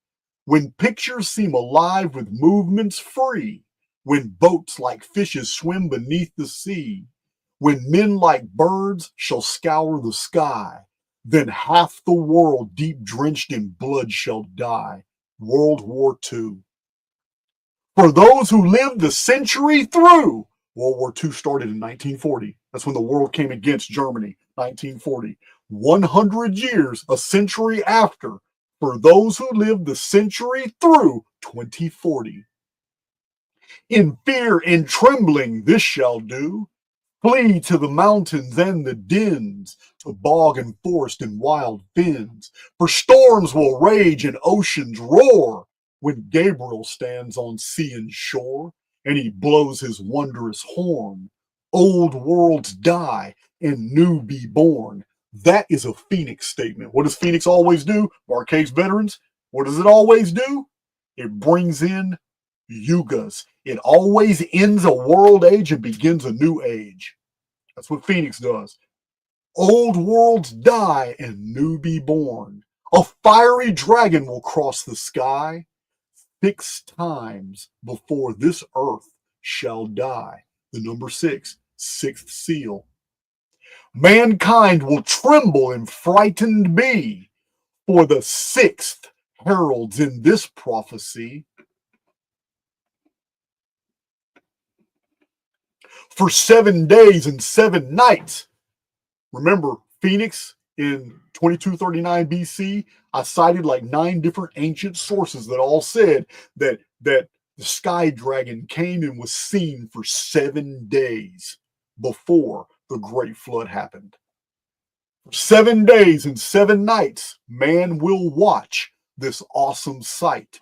When pictures seem alive with movements free, when boats like fishes swim beneath the sea, when men like birds shall scour the sky, then half the world deep drenched in blood shall die. World War II. For those who lived the century through, World War II started in 1940. That's when the world came against Germany, 1940. 100 years, a century after, for those who lived the century through, 2040. In fear and trembling this shall do, flee to the mountains and the dens, to bog and forest and wild fens, for storms will rage and oceans roar, when Gabriel stands on sea and shore, and he blows his wondrous horn. Old worlds die and new be born. That is a Phoenix statement. What does Phoenix always do? Archaix veterans, what does it always do? It brings in yugas. It always ends a world age and begins a new age. That's what Phoenix does. Old worlds die and new be born. A fiery dragon will cross the sky 6 times before this earth shall die. The number 6, sixth seal. Mankind will tremble and frightened be, for the 6th heralds in this prophecy. For 7 days and 7 nights. Remember, Phoenix in 2239 BC, I cited like 9 different ancient sources that all said that the sky dragon came and was seen for 7 days before the great flood happened. For 7 days and 7 nights, man will watch this awesome sight.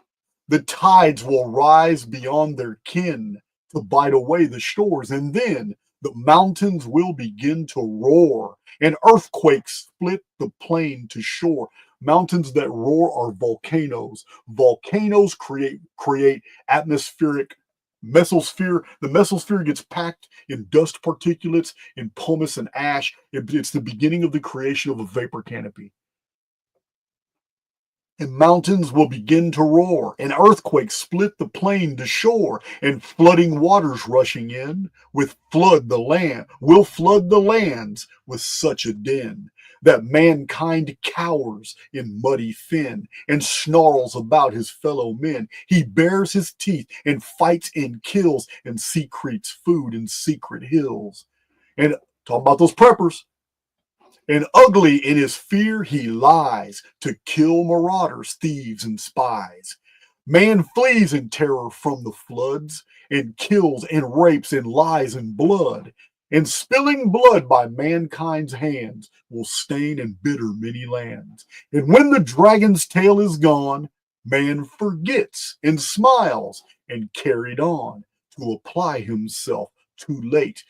The tides will rise beyond their kin to bite away the shores, and then the mountains will begin to roar, and earthquakes split the plain to shore. Mountains that roar are volcanoes. Volcanoes create atmospheric mesosphere. The mesosphere gets packed in dust particulates, in pumice and ash. It's the beginning of the creation of a vapor canopy. And mountains will begin to roar, and earthquakes split the plain to shore, and flooding waters rushing in will flood the lands with such a din that mankind cowers in muddy fen and snarls about his fellow men. He bares his teeth and fights and kills and secretes food in secret hills. And talk about those preppers. And ugly in his fear he lies to kill marauders, thieves, and spies. Man flees in terror from the floods and kills and rapes and lies in blood. And spilling blood by mankind's hands will stain and bitter many lands. And when the dragon's tail is gone, man forgets and smiles and carried on to apply himself. Too late,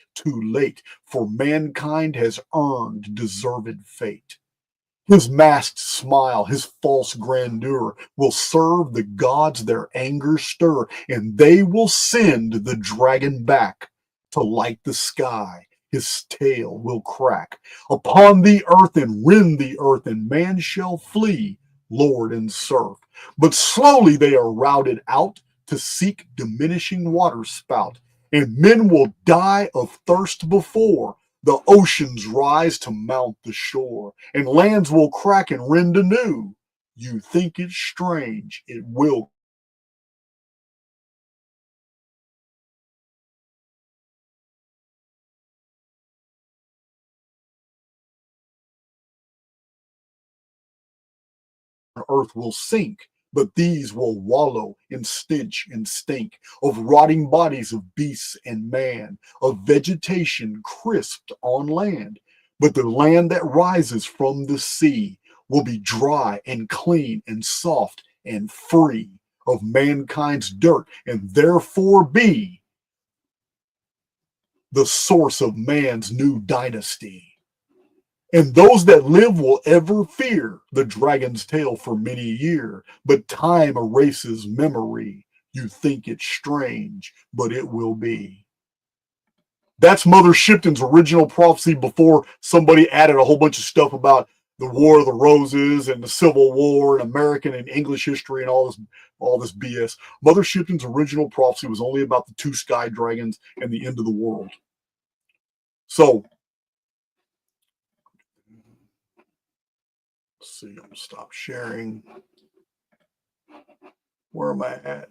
for mankind has earned deserved fate. His masked smile, his false grandeur will serve the gods their anger stir, and they will send the dragon back to light the sky. His tail will crack upon the earth and rend the earth, and man shall flee, lord and serf. But slowly they are routed out to seek diminishing water spout, and men will die of thirst before the oceans rise to mount the shore, and lands will crack and rend anew. You think it strange, it will. Earth will sink, but these will wallow in stench and stink of rotting bodies of beasts and man, of vegetation crisped on land. But the land that rises from the sea will be dry and clean and soft and free of mankind's dirt, and therefore be the source of man's new dynasty. And those that live will ever fear the dragon's tail for many a year, but time erases memory. You think it's strange, but it will be. That's Mother Shipton's original prophecy before somebody added a whole bunch of stuff about the War of the Roses and the Civil War and American and English history and all this BS. Mother Shipton's original prophecy was only about the two sky dragons and the end of the world. So, let's see, I'm gonna stop sharing. Where am I at?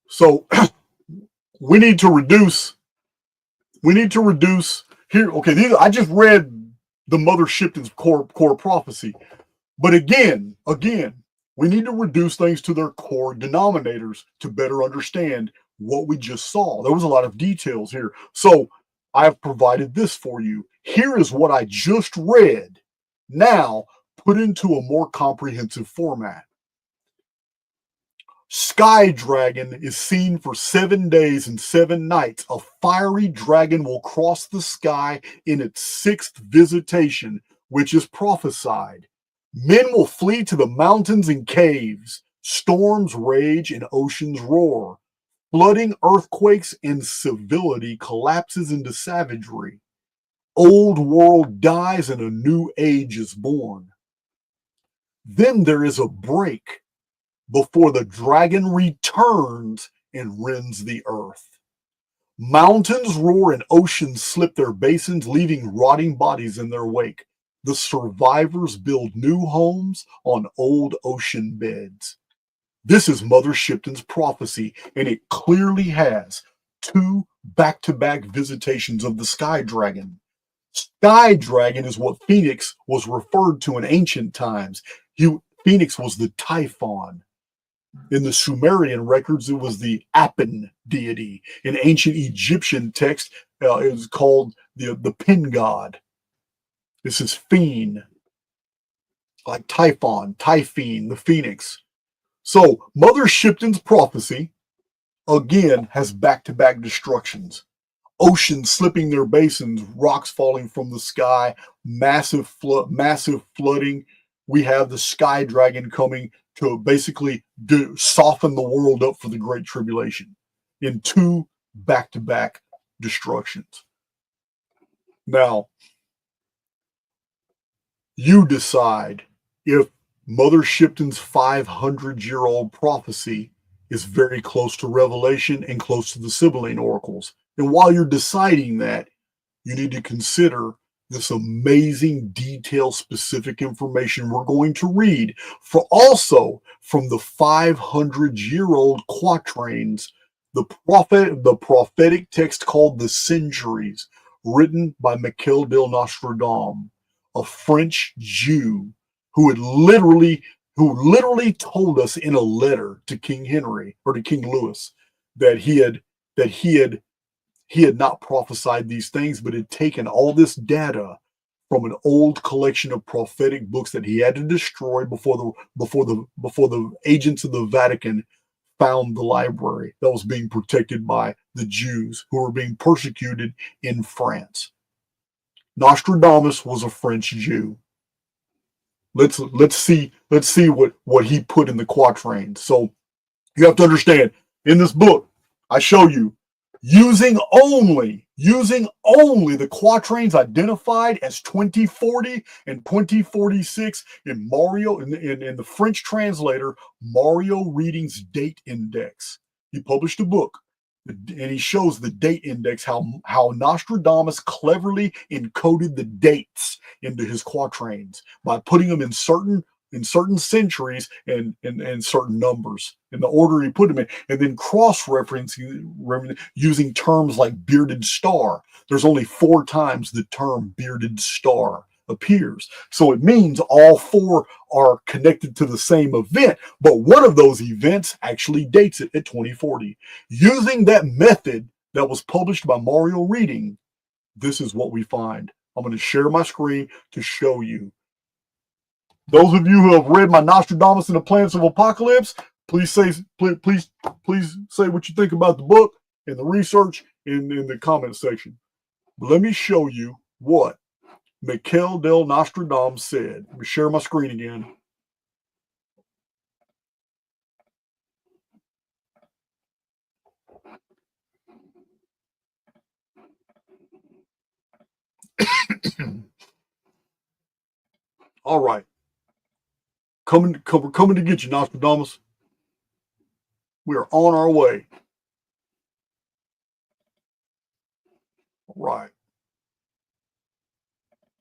So we need to reduce here. Okay, I just read the Mother Shipton's core prophecy. But again, we need to reduce things to their core denominators to better understand what we just saw. There was a lot of details here. So I have provided this for you. Here is what I just read, now put into a more comprehensive format. Sky dragon is seen for 7 days and 7 nights. A fiery dragon will cross the sky in its 6th visitation, which is prophesied. Men will flee to the mountains and caves. Storms rage and oceans roar. Flooding, earthquakes, and civility collapses into savagery. Old world dies and a new age is born. Then there is a break before the dragon returns and rends the earth. Mountains roar and oceans slip their basins, leaving rotting bodies in their wake. The survivors build new homes on old ocean beds. This is Mother Shipton's prophecy, and it clearly has 2 back-to-back visitations of the sky dragon. Sky dragon is what Phoenix was referred to in ancient times. Phoenix was the Typhon. In the Sumerian records, it was the Apen deity. In ancient Egyptian text, it was called the Pin god. This is Phene, like Typhon, Typhene, the Phoenix. So Mother Shipton's prophecy, again, has back-to-back destructions. Oceans slipping their basins, rocks falling from the sky, massive flooding. We have the sky dragon coming to basically soften the world up for the Great Tribulation in 2 back-to-back destructions. Now, you decide if Mother Shipton's 500-year-old prophecy is very close to Revelation and close to the Sibylline Oracles. And while you're deciding that, you need to consider this amazing detail specific information we're going to read for also from the 500-year-old quatrains, the prophetic text called the Centuries, written by Michel de Nostradamus, a French Jew who literally told us in a letter to King Henry or to King Louis that he had not prophesied these things, but had taken all this data from an old collection of prophetic books that he had to destroy before the agents of the Vatican found the library that was being protected by the Jews who were being persecuted in France. Nostradamus was a French Jew. Let's see what he put in the quatrains. So you have to understand, in this book, I show you using only the quatrains identified as 2040 and 2046 in the French translator Mario Reading's date index. He published a book and he shows the date index, how Nostradamus cleverly encoded the dates into his quatrains by putting them in certain centuries and certain numbers in the order he put them in, and then cross-referencing using terms like bearded star. There's only 4 times the term bearded star appears. So it means all 4 are connected to the same event, but one of those events actually dates it at 2040. Using that method that was published by Mario Reading, this is what we find. I'm going to share my screen to show you. Those of you who have read my Nostradamus and the Planets of Apocalypse, please say what you think about the book and the research in the comment section. But let me show you what Michael del Nostradamus said. Let me share my screen again. All right. Coming to get you, Nostradamus. We are on our way. All right.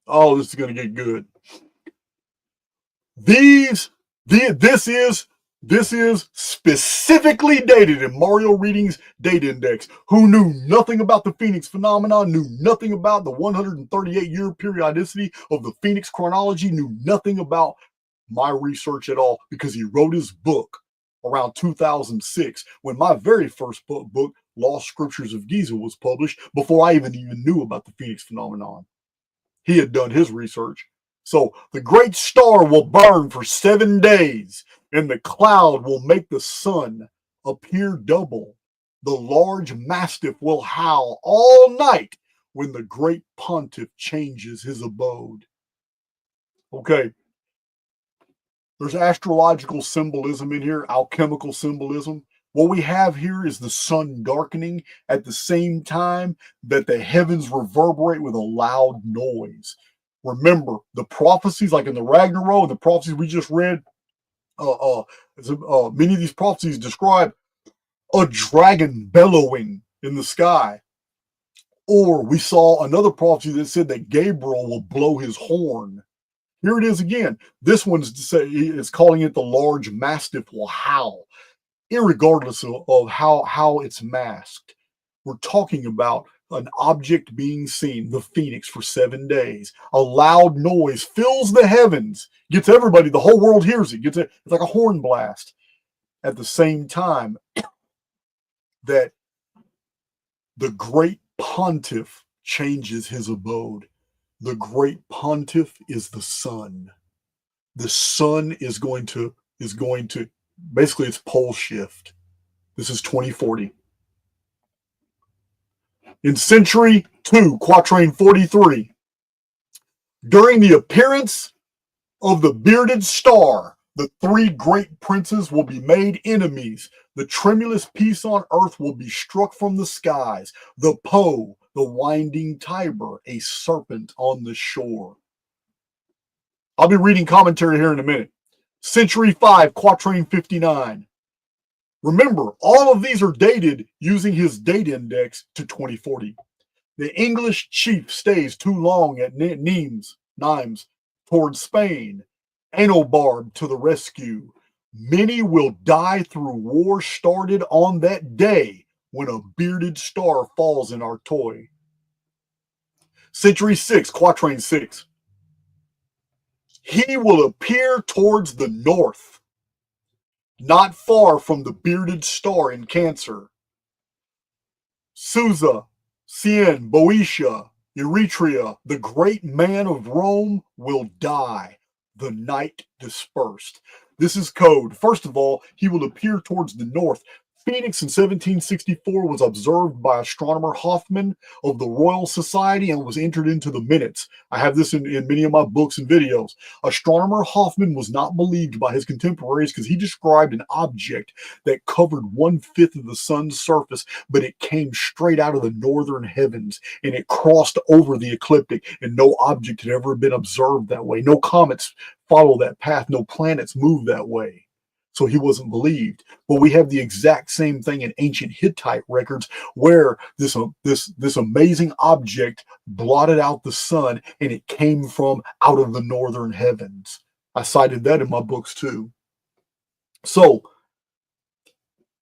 Oh, this is going to get good. This is specifically dated in Mario Reading's date index, who knew nothing about the Phoenix phenomenon, knew nothing about the 138-year periodicity of the Phoenix chronology, knew nothing about my research at all, because he wrote his book around 2006 when my very first book, Lost Scriptures of Giza, was published, before I even knew about the Phoenix phenomenon. He had done his research. So the great star will burn for 7 days, and the cloud will make the sun appear double. The large mastiff will howl all night when the great pontiff changes his abode. Okay. There's astrological symbolism in here, alchemical symbolism. What we have here is the sun darkening at the same time that the heavens reverberate with a loud noise. Remember, the prophecies, like in the Ragnarok and the prophecies we just read, many of these prophecies describe a dragon bellowing in the sky. Or we saw another prophecy that said that Gabriel will blow his horn. Here it is again. This one's is calling it the large mastiff will howl, irregardless of how it's masked. We're talking about an object being seen, the phoenix, for 7 days. A loud noise fills the heavens, gets everybody, the whole world hears it. It's like a horn blast. At the same time that the great pontiff changes his abode. The great pontiff is the sun. The sun is going to basically, it's pole shift. This is 2040. In century 2, quatrain 43, during the appearance of the bearded star, the 3 great princes will be made enemies. The tremulous peace on earth will be struck from the skies. The Po, the winding Tiber, a serpent on the shore. I'll be reading commentary here in a minute. Century 5, quatrain 59. Remember, all of these are dated using his date index to 2040. The English chief stays too long at Nimes towards Spain. Enobarb to the rescue. Many will die through war started on that day when a bearded star falls in our toy. Century 6, quatrain 6. He will appear towards the north, not far from the bearded star in Cancer. Susa, Sienne, Boeotia, Eretria, the great man of Rome will die, the night dispersed. This is code. First of all, he will appear towards the north. Phoenix in 1764 was observed by astronomer Hoffman of the Royal Society and was entered into the minutes. I have this in many of my books and videos. Astronomer Hoffman was not believed by his contemporaries because he described an object that covered 1/5 of the sun's surface, but it came straight out of the northern heavens and it crossed over the ecliptic, and no object had ever been observed that way. No comets follow that path, no planets move that way. So he wasn't believed. But we have the exact same thing in ancient Hittite records where this amazing object blotted out the sun and it came from out of the northern heavens. I cited that in my books too. So,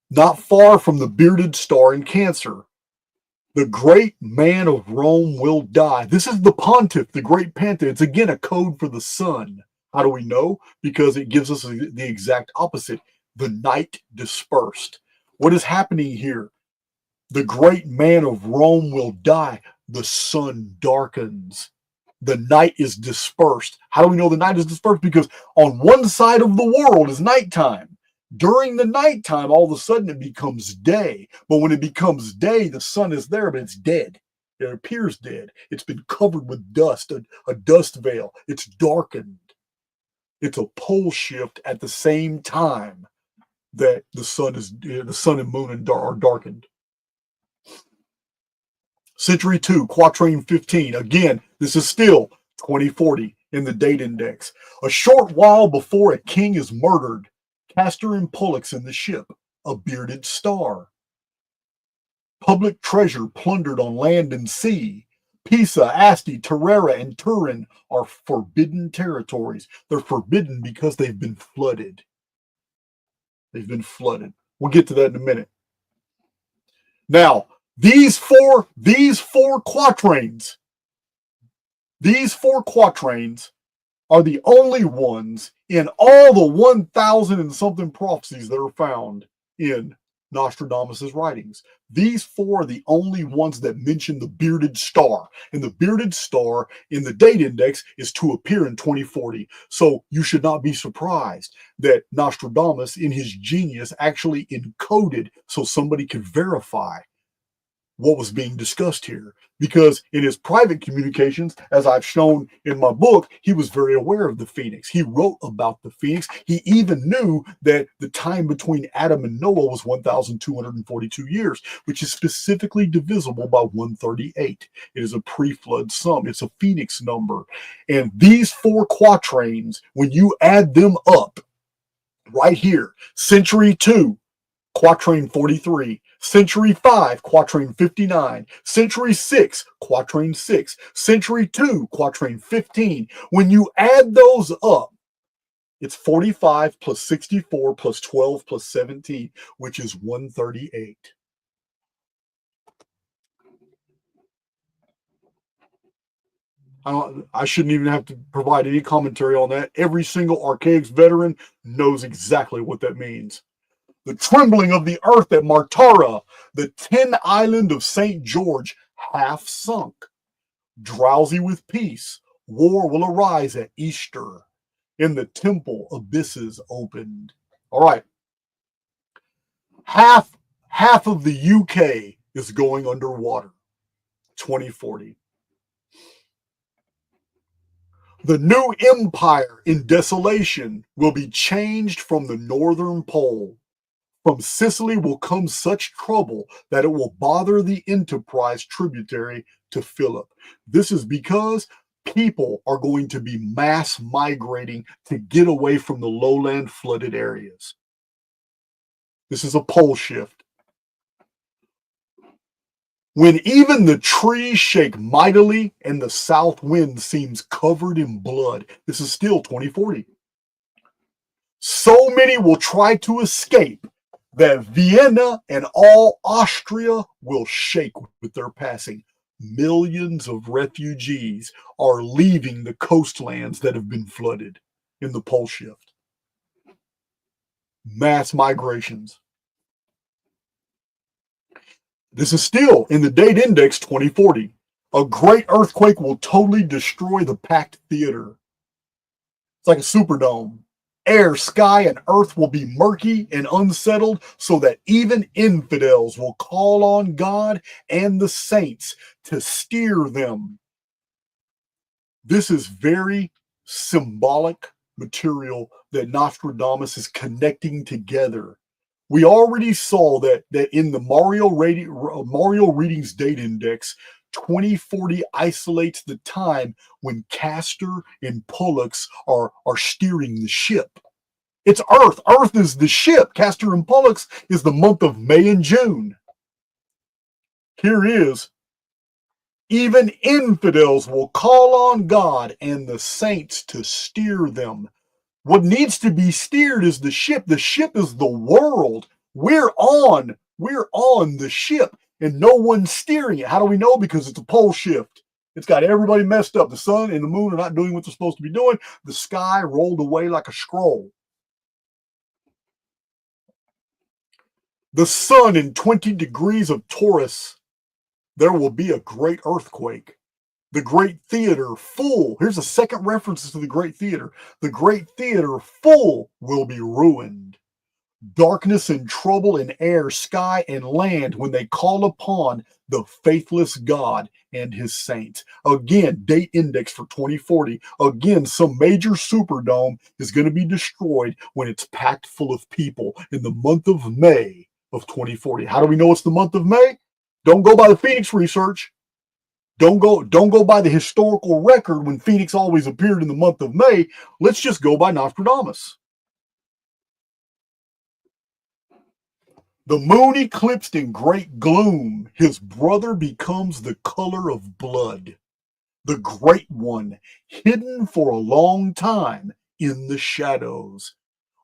not far from the bearded star in Cancer, the great man of Rome will die. This is the pontiff, the great panther. It's again a code for the sun. How do we know? Because it gives us the exact opposite. The night dispersed. What is happening here? The great man of Rome will die. The sun darkens. The night is dispersed. How do we know the night is dispersed? Because on one side of the world is nighttime. During the nighttime, all of a sudden it becomes day. But when it becomes day, the sun is there, but it's dead. It appears dead. It's been covered with dust, a dust veil. It's darkened. It's a pole shift at the same time that the sun and moon are darkened. Century 2, quatrain 15. Again, this is still 2040 in the date index. A short while before a king is murdered, Castor and Pollux in the ship, a bearded star. Public treasure plundered on land and sea. Pisa, Asti, Terrera, and Turin are forbidden territories. They're forbidden because they've been flooded. They've been flooded. We'll get to that in a minute. Now, these four quatrains are the only ones in all the 1,000 and something prophecies that are found in Nostradamus' writings. These four are the only ones that mention the bearded star. And the bearded star in the date index is to appear in 2040. So you should not be surprised that Nostradamus, in his genius, actually encoded so somebody could verify what was being discussed here. Because in his private communications, as I've shown in my book, he was very aware of the Phoenix. He wrote about the Phoenix. He even knew that the time between Adam and Noah was 1,242 years, which is specifically divisible by 138. It is a pre-flood sum. It's a Phoenix number. And these four quatrains, when you add them up, right here, Century 2, quatrain 43, Century 5, quatrain 59, Century 6, quatrain 6, Century 2, quatrain 15. When you add those up, it's 45 plus 64 plus 12 plus 17, which is 138. I shouldn't even have to provide any commentary on that. Every single Archaix veteran knows exactly what that means. The trembling of the earth at Martara, the 10 island of St. George, half sunk. Drowsy with peace, war will arise at Easter. In the temple, abysses opened. All right. Half of the UK is going underwater. 2040. The new empire in desolation will be changed from the northern pole. From Sicily will come such trouble that it will bother the Enterprise tributary to Philip. This is because people are going to be mass migrating to get away from the lowland flooded areas. This is a pole shift. When even the trees shake mightily and the south wind seems covered in blood. This is still 2040. So many will try to escape that Vienna and all Austria will shake with their passing. Millions of refugees are leaving the coastlands that have been flooded in the pole shift. Mass migrations. This is still in the date index 2040. A great earthquake will totally destroy the packed theater. It's like a superdome. Air, sky, and earth will be murky and unsettled, so that even infidels will call on God and the saints to steer them. This is very symbolic material that Nostradamus is connecting together. We already saw that in the Mario Readings Date Index, 2040 isolates the time when Castor and Pollux are steering the ship. It's Earth. Earth is the ship. Castor and Pollux is the month of May and June. Here is, even infidels will call on God and the saints to steer them. What needs to be steered is the ship. The ship is the world. We're on the ship, and no one's steering it. How do we know? Because it's a pole shift. It's got everybody messed up. The sun and the moon are not doing what they're supposed to be doing. The sky rolled away like a scroll. The sun in 20 degrees of Taurus, there will be a great earthquake. The Great Theater full. Here's a second reference to the Great Theater. The Great Theater full will be ruined. Darkness and trouble in air, sky, and land when they call upon the faithless God and his saints. Again, date index for 2040. Again, some major superdome is going to be destroyed when it's packed full of people in the month of May of 2040. How do we know it's the month of May? Don't go by the Phoenix research. Don't go by the historical record when Phoenix always appeared in the month of May. Let's just go by Nostradamus. The moon eclipsed in great gloom. His brother becomes the color of blood. The great one, hidden for a long time in the shadows,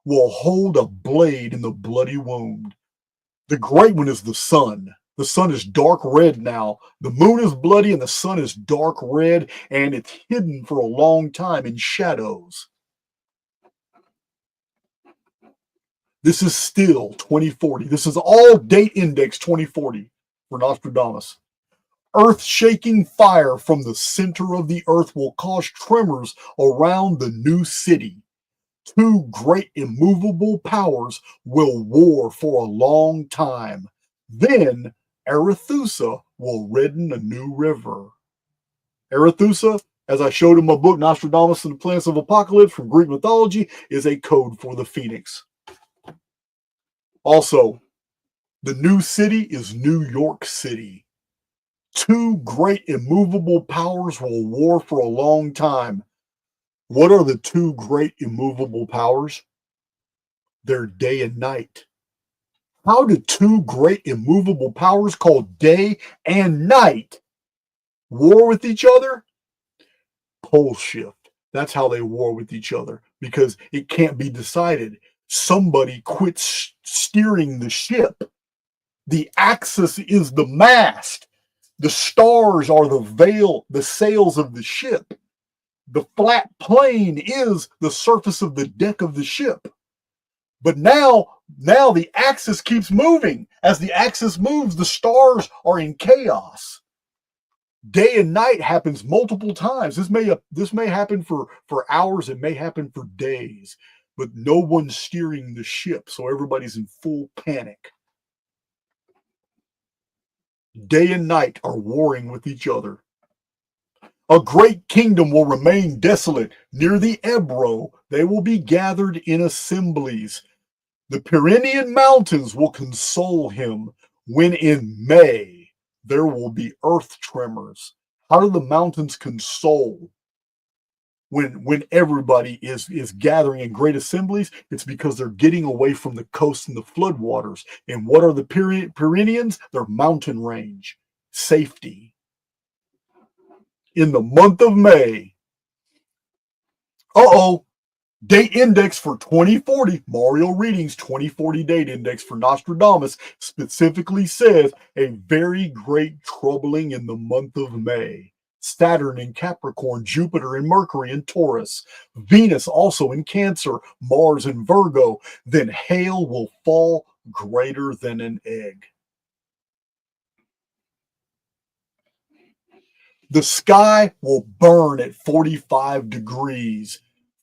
will hold a blade in the bloody wound. The great one is the sun. The sun is dark red now. The moon is bloody and the sun is dark red, and it's hidden for a long time in shadows. This is still 2040. This is all date index 2040 for Nostradamus. Earth-shaking fire from the center of the earth will cause tremors around the new city. Two great immovable powers will war for a long time. Then Arethusa will redden a new river. Arethusa, as I showed in my book, Nostradamus and the Planets of Apocalypse from Greek mythology, is a code for the phoenix. Also, the new city is New York City. Two great immovable powers will war for a long time. What are the two great immovable powers? They're day and night. How do two great immovable powers called day and night war with each other? Pole shift. That's how they war with each other, because it can't be decided. Somebody quits steering the ship. The axis is the mast. The stars are the veil, the sails of the ship. The flat plane is the surface of the deck of the ship. But now the axis keeps moving. As the axis moves, the stars are in chaos. Day and night happens multiple times. This may happen for hours. It may happen for days. But no one's steering the ship, so everybody's in full panic. Day and night are warring with each other. A great kingdom will remain desolate. Near the Ebro, they will be gathered in assemblies. The Pyrenean mountains will console him when in May there will be earth tremors. How do the mountains console when everybody is gathering in great assemblies? It's because they're getting away from the coast and the floodwaters. And what are the Pyreneans? They're mountain range. Safety. In the month of May, date index for 2040, Mario Readings 2040 date index for Nostradamus specifically says a very great troubling in the month of May. Saturn in Capricorn, Jupiter and Mercury in Taurus, Venus also in Cancer, Mars in Virgo. Then hail will fall greater than an egg. The sky will burn at 45 degrees.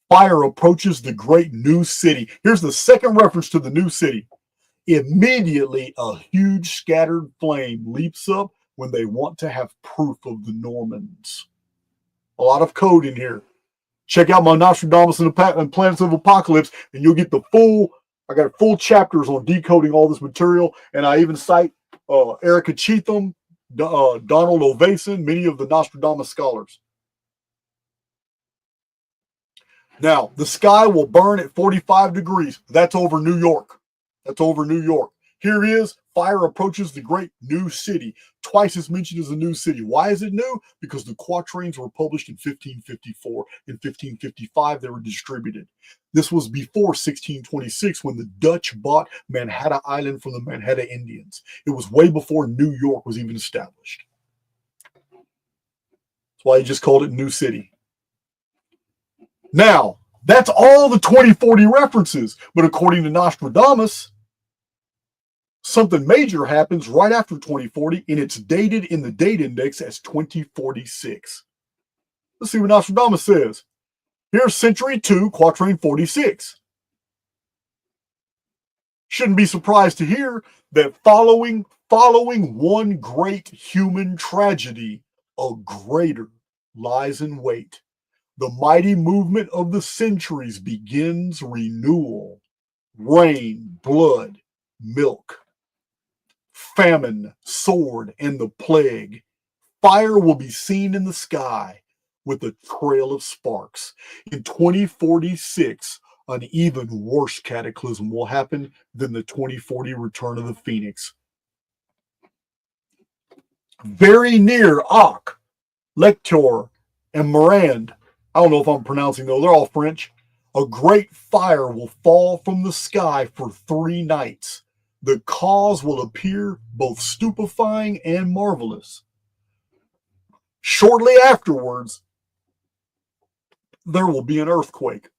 Fire approaches the great new city. Here's the second reference to the new city. Immediately, a huge scattered flame leaps up when they want to have proof of the Normans. A lot of code in here. Check out my Nostradamus and Planets of Apocalypse, and you'll get the full. I got full chapters on decoding all this material, and I even cite Archaix, Donald Ovason, many of the Nostradamus scholars. Now, the sky will burn at 45 degrees. That's over New York. That's over New York. Here is fire approaches the great new city. Twice as mentioned as the new city. Why is it new? Because the quatrains were published in 1554. In 1555, they were distributed. This was before 1626 when the Dutch bought Manhattan Island from the Manhattan Indians. It was way before New York was even established. That's why he just called it New City. Now, that's all the 2040 references. But according to Nostradamus, something major happens right after 2040, and it's dated in the date index as 2046. Let's see what Nostradamus says. Here's Century 2, Quatrain 46. Shouldn't be surprised to hear that following one great human tragedy, a greater lies in wait. The mighty movement of the centuries begins renewal. Rain, blood, milk, famine, sword, and the plague. Fire will be seen in the sky with a trail of sparks. In 2046, an even worse cataclysm will happen than the 2040 return of the Phoenix. Very near Archaix, Lector, and Mirand, I don't know if I'm pronouncing those, they're all French. A great fire will fall from the sky for 3 nights. The cause will appear both stupefying and marvelous. Shortly afterwards, there will be an earthquake.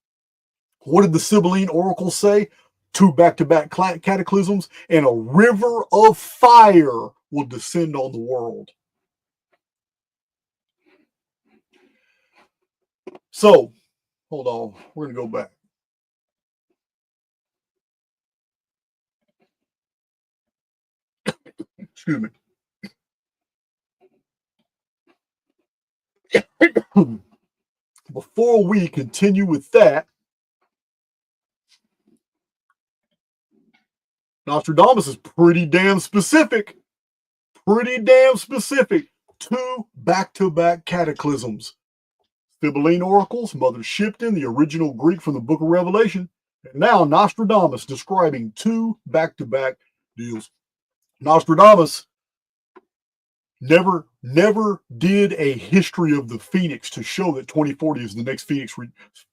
What did the Sibylline Oracles say? 2 back-to-back cataclysms, and a river of fire will descend on the world. So, hold on, we're going to go back. Excuse me. Before we continue with that, Nostradamus is pretty damn specific. Pretty damn specific. 2 back-to-back cataclysms. Sibylline Oracles, Mother Shipton, the original Greek from the Book of Revelation, and now Nostradamus describing 2 back-to-back deals. Nostradamus never did a history of the Phoenix to show that 2040 is the next Phoenix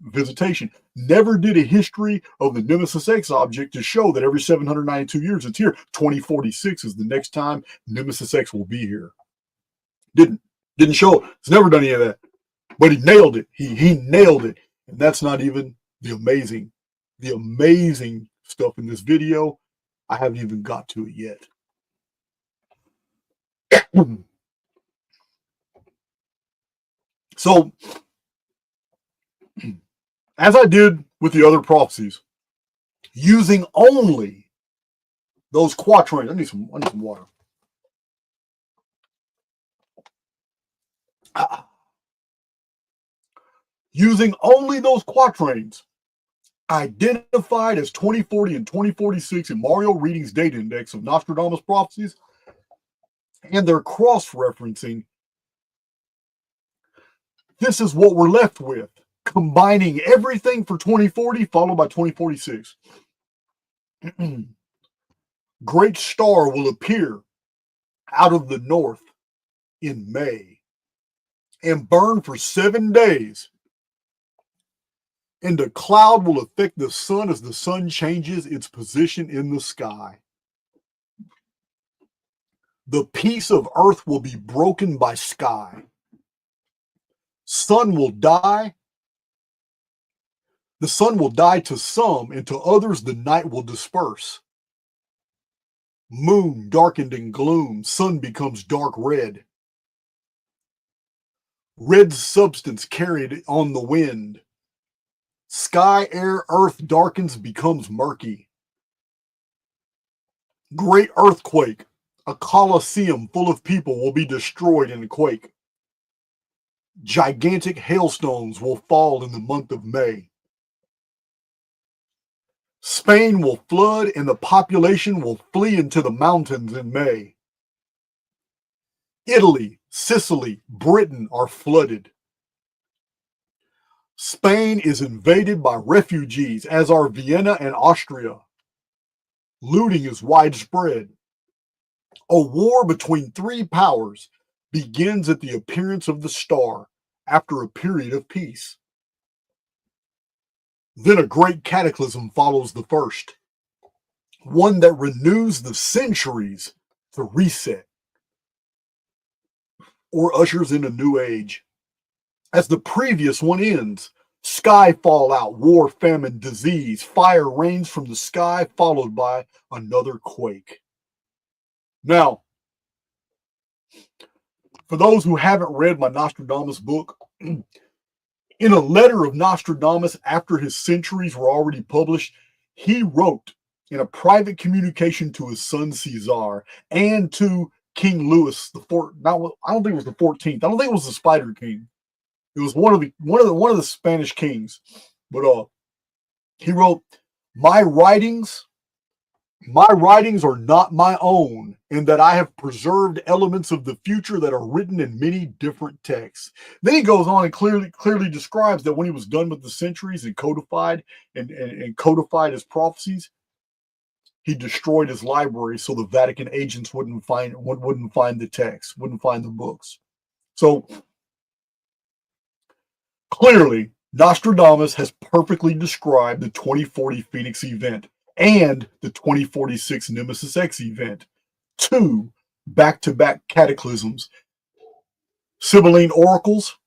visitation. Never did a history of the Nemesis X object to show that every 792 years it's here. 2046 is the next time Nemesis X will be here. Didn't show it. He's never done any of that. But he nailed it. He nailed it. And that's not even the amazing stuff in this video. I haven't even got to it yet. So, as I did with the other prophecies, using only those quatrains. I need some water. Using only those quatrains identified as 2040 and 2046 in Mario Reading's data index of Nostradamus prophecies, and their cross-referencing, this is what we're left with, combining everything for 2040 followed by 2046. Great star will appear out of the north in May and burn for 7 days. And a cloud will affect the sun as the sun changes its position in the sky. The peace of earth will be broken by sky. Sun will die. The sun will die to some, and to others the night will disperse. Moon darkened in gloom, sun becomes dark red. Red substance carried on the wind. Sky, air, earth darkens, becomes murky. Great earthquake. A coliseum full of people will be destroyed in a quake. Gigantic hailstones will fall in the month of May. Spain will flood and the population will flee into the mountains in May. Italy, Sicily, Britain are flooded. Spain is invaded by refugees, as are Vienna and Austria. Looting is widespread. A war between three powers begins at the appearance of the star after a period of peace. Then a great cataclysm follows the first, one that renews the centuries to reset or ushers in a new age. As the previous one ends, sky fallout, war, famine, disease, fire rains from the sky, followed by another quake. Now, for those who haven't read my Nostradamus book, in a letter of Nostradamus after his centuries were already published, he wrote in a private communication to his son Caesar and to King Louis the Fourth. I don't think it was the 14th. I don't think it was the Spider King. It was one of the Spanish kings. But he wrote, my writings are not my own, in that I have preserved elements of the future that are written in many different texts. Then he goes on and clearly describes that when he was done with the centuries and codified his prophecies, he destroyed his library so the Vatican agents wouldn't find the text, wouldn't find the books. So clearly, Nostradamus has perfectly described the 2040 Phoenix event and the 2046 Nemesis X event, two back-to-back cataclysms. Sibylline Oracles,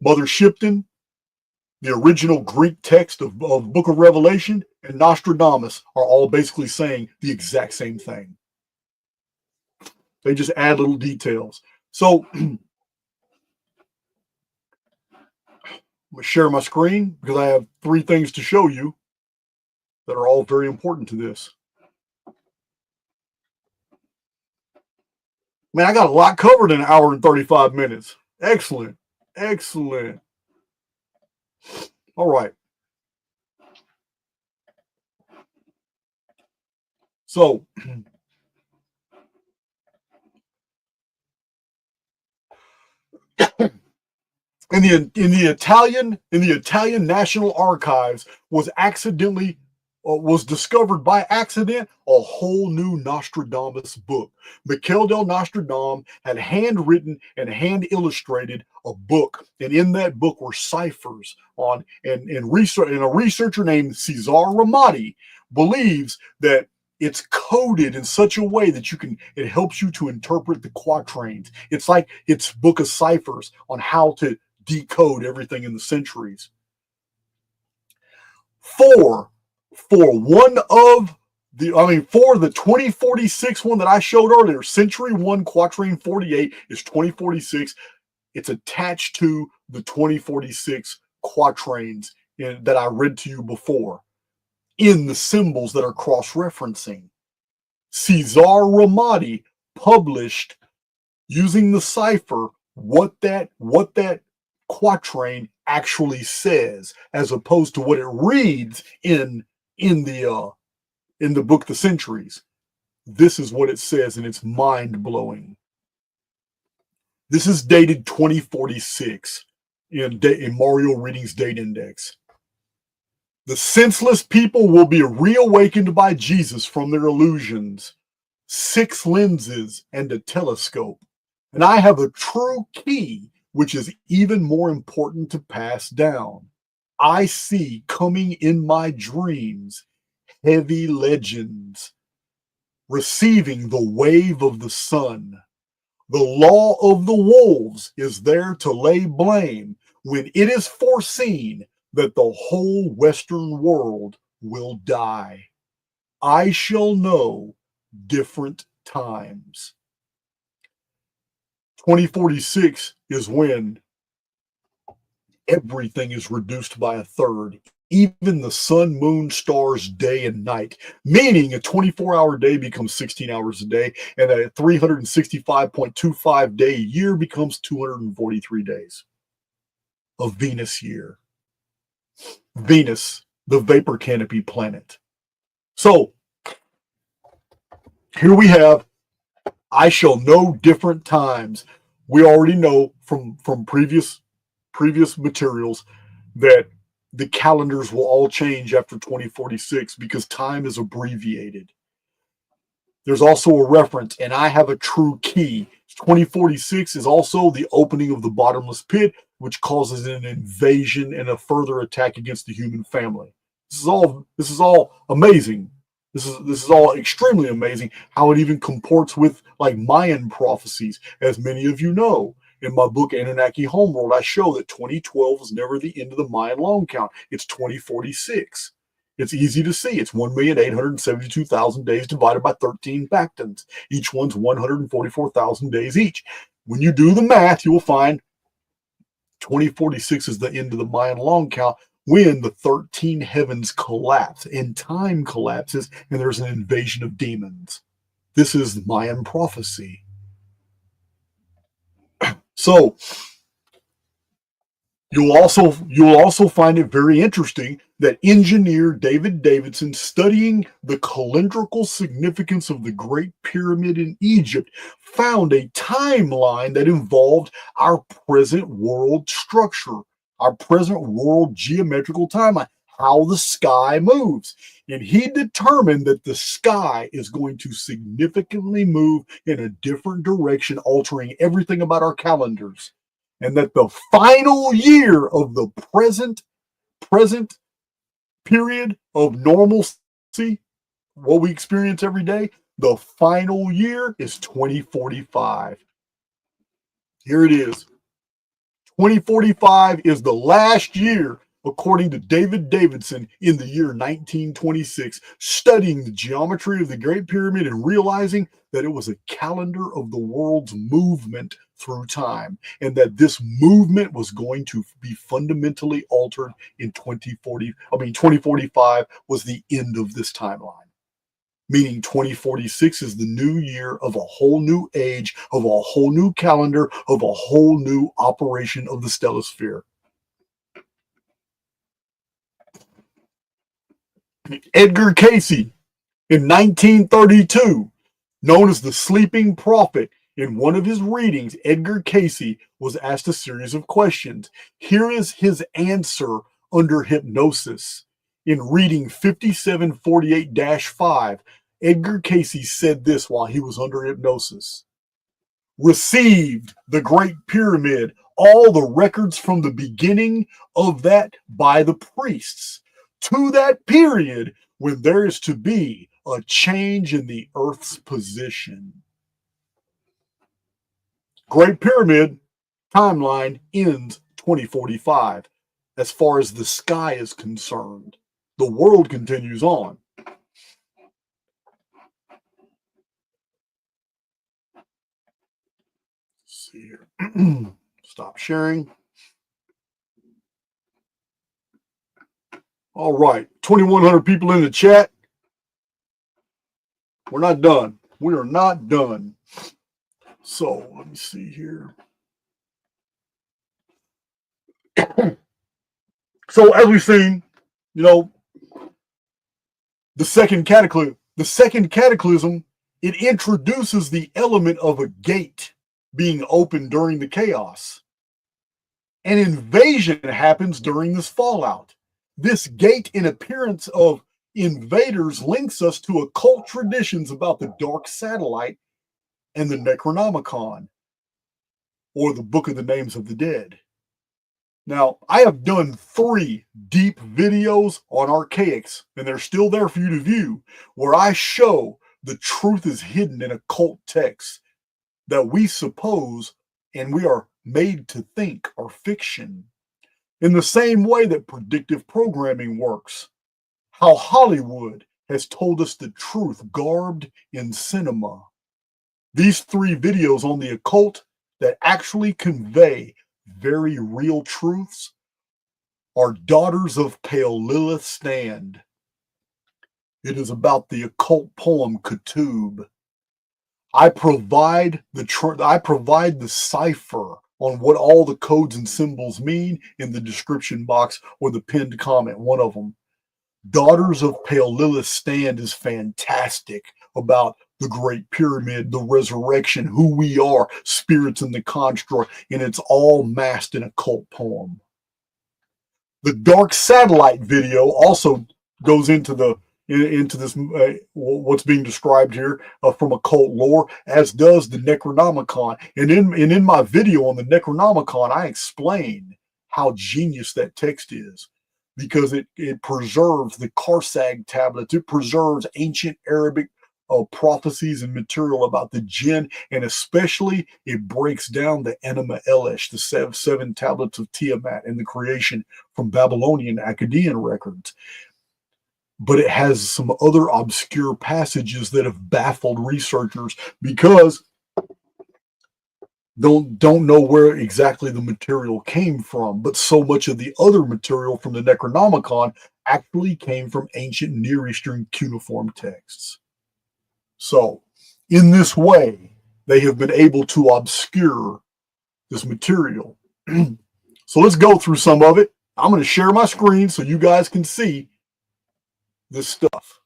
Mother Shipton, the original Greek text of Book of Revelation, and Nostradamus are all basically saying the exact same thing. They just add little details. So I'm going to share my screen because I have three things to show you that are all very important to this. Man, I got a lot covered in an hour and 35 minutes. Excellent. Excellent. All right. So, in the Italian National Archives was discovered by accident a whole new Nostradamus book. Michele del Nostradam had handwritten and hand illustrated a book, and in that book were ciphers on and a researcher named Cesare Ramati believes that it's coded in such a way that it helps you to interpret the quatrains. It's like it's book of ciphers on how to decode everything in the centuries. For the 2046 one that I showed earlier, Century 1, Quatrain 48 is 2046. It's attached to the 2046 quatrains that I read to you before in the symbols that are cross-referencing. Cesare Ramati published using the cipher what that quatrain actually says, as opposed to what it reads in the book The Centuries. This is what it says, and it's mind-blowing. This is dated 2046 in Mario Reading's date index. The senseless people will be reawakened by Jesus from their illusions, 6 lenses and a telescope. And I have a true key, which is even more important to pass down. I see coming in my dreams heavy legends, receiving the wave of the sun. The law of the wolves is there to lay blame when it is foreseen that the whole Western world will die. I shall know different times. 2046 is when everything is reduced by a third, even the sun, moon, stars, day and night, meaning a 24-hour day becomes 16 hours a day, and a 365.25 day year becomes 243 days. A Venus year. Venus, the vapor canopy planet. So, here we have, I shall know different times. We already know from previous materials that the calendars will all change after 2046 because time is abbreviated. There's also a reference, and I have a true key. 2046 is also the opening of the bottomless pit, which causes an invasion and a further attack against the human family. This is all amazing. This is all extremely amazing how it even comports with like Mayan prophecies, as many of you know. In my book, Anunnaki Homeworld, I show that 2012 was never the end of the Mayan long count. It's 2046. It's easy to see. It's 1,872,000 days divided by 13 bactons. Each one's 144,000 days each. When you do the math, you will find 2046 is the end of the Mayan long count when the 13 heavens collapse and time collapses and there's an invasion of demons. This is Mayan prophecy. So you'll also find it very interesting that engineer David Davidson, studying the calendrical significance of the Great Pyramid in Egypt, found a timeline that involved our present world structure, our present world geometrical timeline, how the sky moves. And he determined that the sky is going to significantly move in a different direction, altering everything about our calendars. And that the final year of the present period of normalcy, what we experience every day, the final year is 2045. Here it is. 2045 is the last year, according to David Davidson, in the year 1926, studying the geometry of the Great Pyramid and realizing that it was a calendar of the world's movement through time, and that this movement was going to be fundamentally altered in 2045 was the end of this timeline. Meaning 2046 is the new year of a whole new age, of a whole new calendar, of a whole new operation of the stellosphere. Edgar Casey, in 1932, known as the Sleeping Prophet, in one of his readings, Edgar Casey was asked a series of questions. Here is his answer under hypnosis. In reading 5748-5, Edgar Casey said this while he was under hypnosis. Received the Great Pyramid, all the records from the beginning of that by the priests, to that period when there is to be a change in the Earth's position. Great Pyramid timeline ends 2045 as far as the sky is concerned. The world continues on. Let's see here. Stop sharing. All right, 2,100 people in the chat. We're not done. We are not done. So let me see here. So as we've seen, the second cataclysm, it introduces the element of a gate being opened during the chaos. An invasion happens during this fallout. This gate in appearance of invaders links us to occult traditions about the dark satellite and the Necronomicon, or the Book of the Names of the Dead. Now, I have done 3 deep videos on Archaix, and they're still there for you to view, where I show the truth is hidden in occult texts that we suppose and we are made to think are fiction. In the same way that predictive programming works, how Hollywood has told us the truth garbed in cinema. These 3 videos on the occult that actually convey very real truths are Daughters of Pale Lilith Stand. It is about the occult poem Ketub. I provide the cipher on what all the codes and symbols mean in the description box or the pinned comment, one of them. Daughters of Pale Lilith Stand is fantastic about the Great Pyramid, the resurrection, who we are, spirits in the construct, and it's all masked in a cult poem. The Dark Satellite video also goes into this what's being described here from occult lore, as does the Necronomicon. And in my video on the Necronomicon, I explain how genius that text is, because it preserves the Karsag tablets. It preserves ancient Arabic prophecies and material about the jinn, and especially it breaks down the Enema Elish, the seven tablets of Tiamat and the creation from Babylonian Akkadian records. But it has some other obscure passages that have baffled researchers because don't know where exactly the material came from. But so much of the other material from the Necronomicon actually came from ancient Near Eastern cuneiform texts. So in this way, they have been able to obscure this material. So let's go through some of it. I'm going to share my screen so you guys can see this stuff.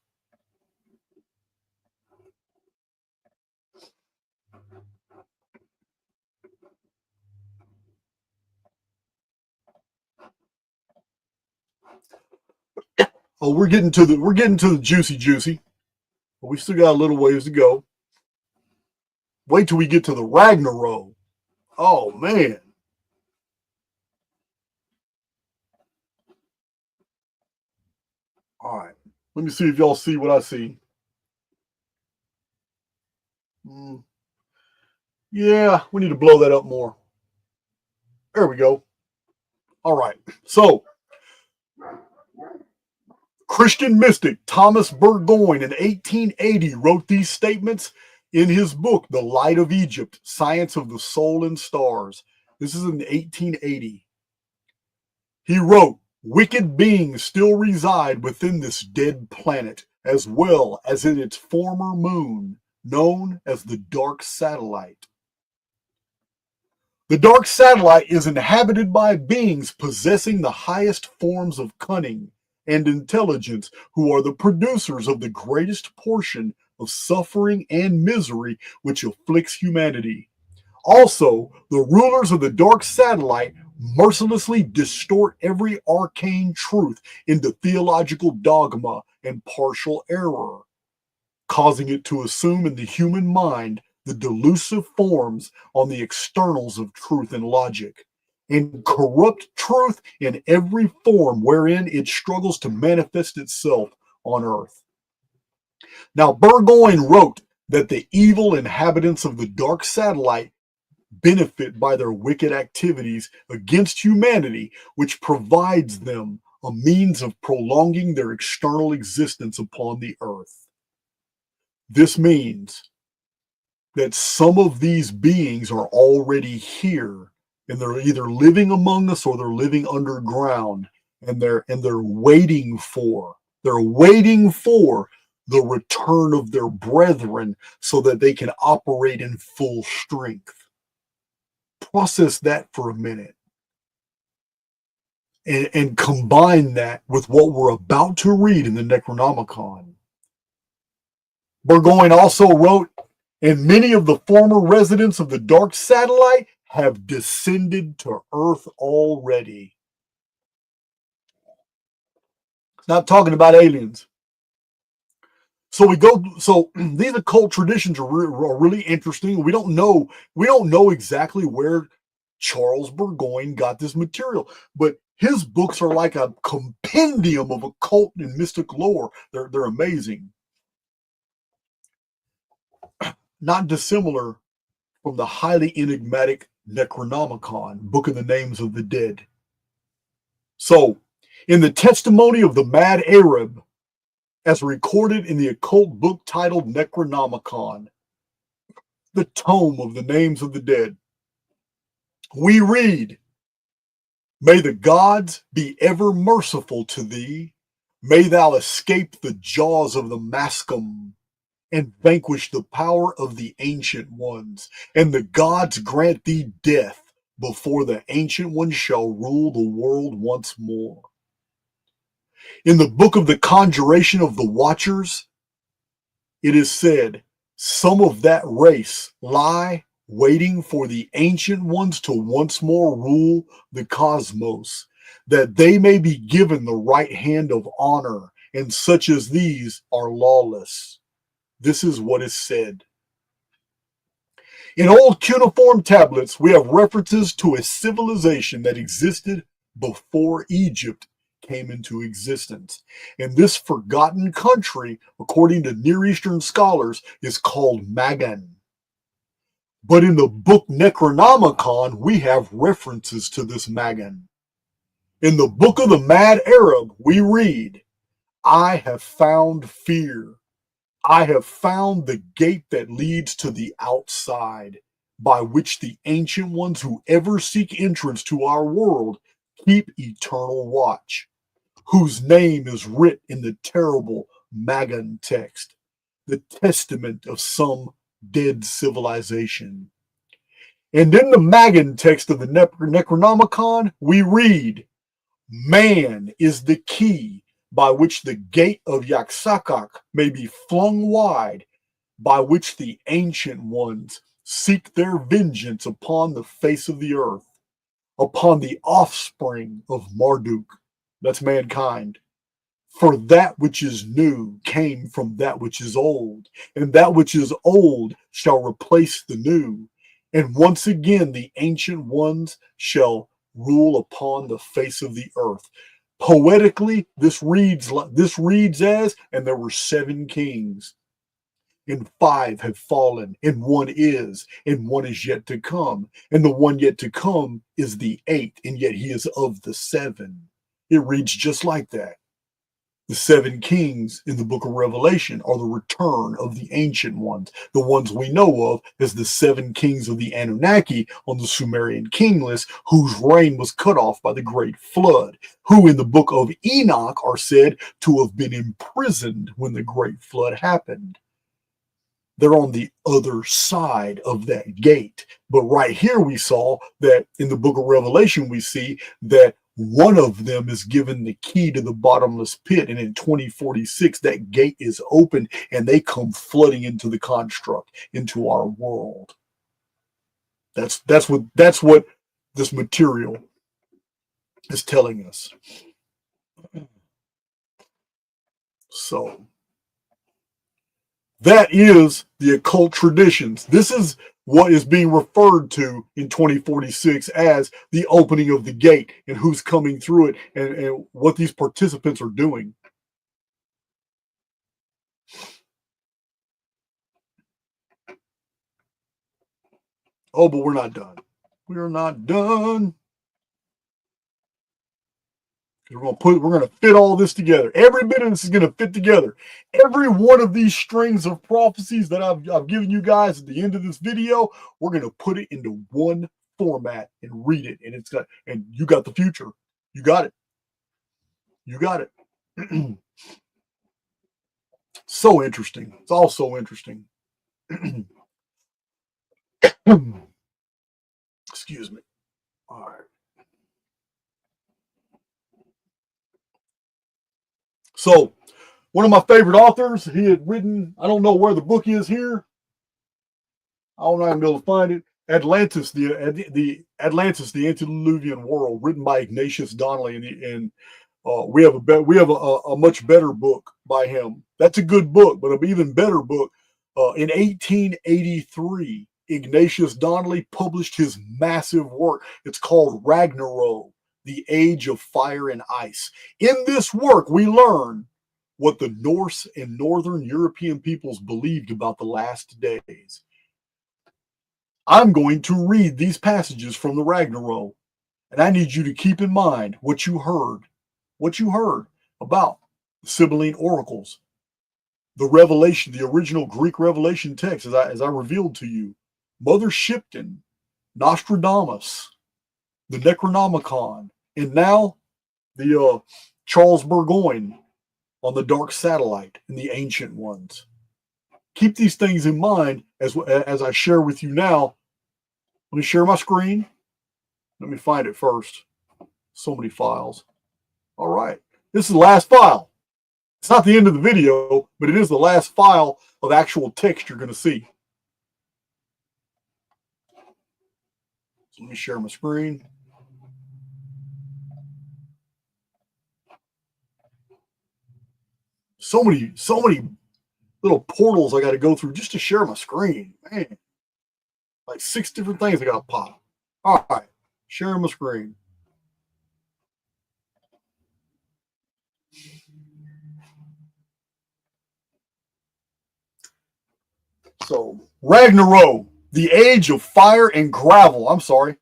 Oh, we're getting to the juicy, but we still got a little ways to go. Wait till we get to the Ragnarok. Oh man. All right. Let me see if y'all see what I see. Yeah, we need to blow that up more. There we go. All right. So, Christian mystic Thomas Burgoyne in 1880 wrote these statements in his book, The Light of Egypt, Science of the Soul and Stars. This is in 1880. He wrote, "Wicked beings still reside within this dead planet, as well as in its former moon, known as the Dark Satellite. The Dark Satellite is inhabited by beings possessing the highest forms of cunning and intelligence, who are the producers of the greatest portion of suffering and misery which afflicts humanity. Also, the rulers of the Dark Satellite mercilessly distort every arcane truth into theological dogma and partial error, causing it to assume in the human mind the delusive forms on the externals of truth and logic, and corrupt truth in every form wherein it struggles to manifest itself on earth." Now, Burgoyne wrote that the evil inhabitants of the Dark Satellite benefit by their wicked activities against humanity, which provides them a means of prolonging their external existence upon the earth. This means that some of these beings are already here, and they're either living among us or they're living underground, and they're waiting for the return of their brethren so that they can operate in full strength. Process that for a minute and combine that with what we're about to read in the Necronomicon. Burgoyne also wrote, "And many of the former residents of the Dark Satellite have descended to Earth already." It's not talking about aliens. So these occult traditions are really interesting. We don't know exactly where Charles Burgoyne got this material, but his books are like a compendium of occult and mystic lore. They're amazing. Not dissimilar from the highly enigmatic Necronomicon, Book of the Names of the Dead. So, in the testimony of the Mad Arab, as recorded in the occult book titled Necronomicon, the tome of the names of the dead, we read, May the gods be ever merciful to thee. May thou escape the jaws of the Mascum and vanquish the power of the ancient ones. And the gods grant thee death before the ancient ones shall rule the world once more. In the book of the Conjuration of the Watchers, it is said, some of that race lie waiting for the ancient ones to once more rule the cosmos, that they may be given the right hand of honor, and such as these are lawless. This is what is said. In old cuneiform tablets, we have references to a civilization that existed before Egypt came into existence. And this forgotten country, according to Near Eastern scholars, is called Magan. But in the book Necronomicon, we have references to this Magan. In the book of the Mad Arab, we read, I have found fear. I have found the gate that leads to the outside, by which the ancient ones who ever seek entrance to our world keep eternal watch, whose name is writ in the terrible Magan text, the testament of some dead civilization. And in the Magan text of the Necronomicon, we read, man is the key by which the gate of Yaxakak may be flung wide, by which the ancient ones seek their vengeance upon the face of the earth, upon the offspring of Marduk, that's mankind. For that which is new came from that which is old, and that which is old shall replace the new. And once again the ancient ones shall rule upon the face of the earth. Poetically, this reads as, and there were 7 kings, and 5 have fallen, and 1 is, and 1 is yet to come, and the one yet to come is the 8th, and yet he is of the 7. It reads just like that. The 7 kings in the book of Revelation are the return of the ancient ones, the ones we know of as the 7 kings of the Anunnaki on the Sumerian king list, whose reign was cut off by the great flood, who in the book of Enoch are said to have been imprisoned when the great flood happened. They're on the other side of that gate. But right here we saw that in the book of Revelation, we see that one of them is given the key to the bottomless pit, and in 2046 that gate is open and they come flooding into the construct, into our world. That's what this material is telling us. So that is the occult traditions. This is what is being referred to in 2046 as the opening of the gate, and who's coming through it, and what these participants are doing. Oh, but we're not done. We're not done. We're gonna fit all this together. Every bit of this is gonna fit together. Every one of these strings of prophecies that I've given you guys at the end of this video, we're gonna put it into one format and read it, and you got the future. You got it. You got it. So interesting. It's all so interesting. Excuse me. All right. So, one of my favorite authors, he had written, I don't know where the book is here. I don't know if I'm able to find it. Atlantis, the Atlantis, the Antediluvian World, written by Ignatius Donnelly, and we have a much better book by him. That's a good book, but an even better book. In 1883, Ignatius Donnelly published his massive work. It's called Ragnarok, the Age of Fire and Ice. In this work, we learn what the Norse and Northern European peoples believed about the last days. I'm going to read these passages from the Ragnarok, and I need you to keep in mind what you heard about the Sibylline Oracles, the Revelation, the original Greek Revelation text, as I revealed to you, Mother Shipton, Nostradamus, the Necronomicon, And now the Charles Burgoyne on the dark satellite and the ancient ones. Keep these things in mind as I share with you now. Let me share my screen. Let me find it first. So many files. All right. This is the last file. It's not the end of the video, but it is the last file of actual text you're going to see. So let me share my screen. So many little portals I got to go through just to share my screen. Man, like 6 different things I got to pop. All right, sharing my screen. So, Ragnarok, the age of fire and gravel. I'm sorry,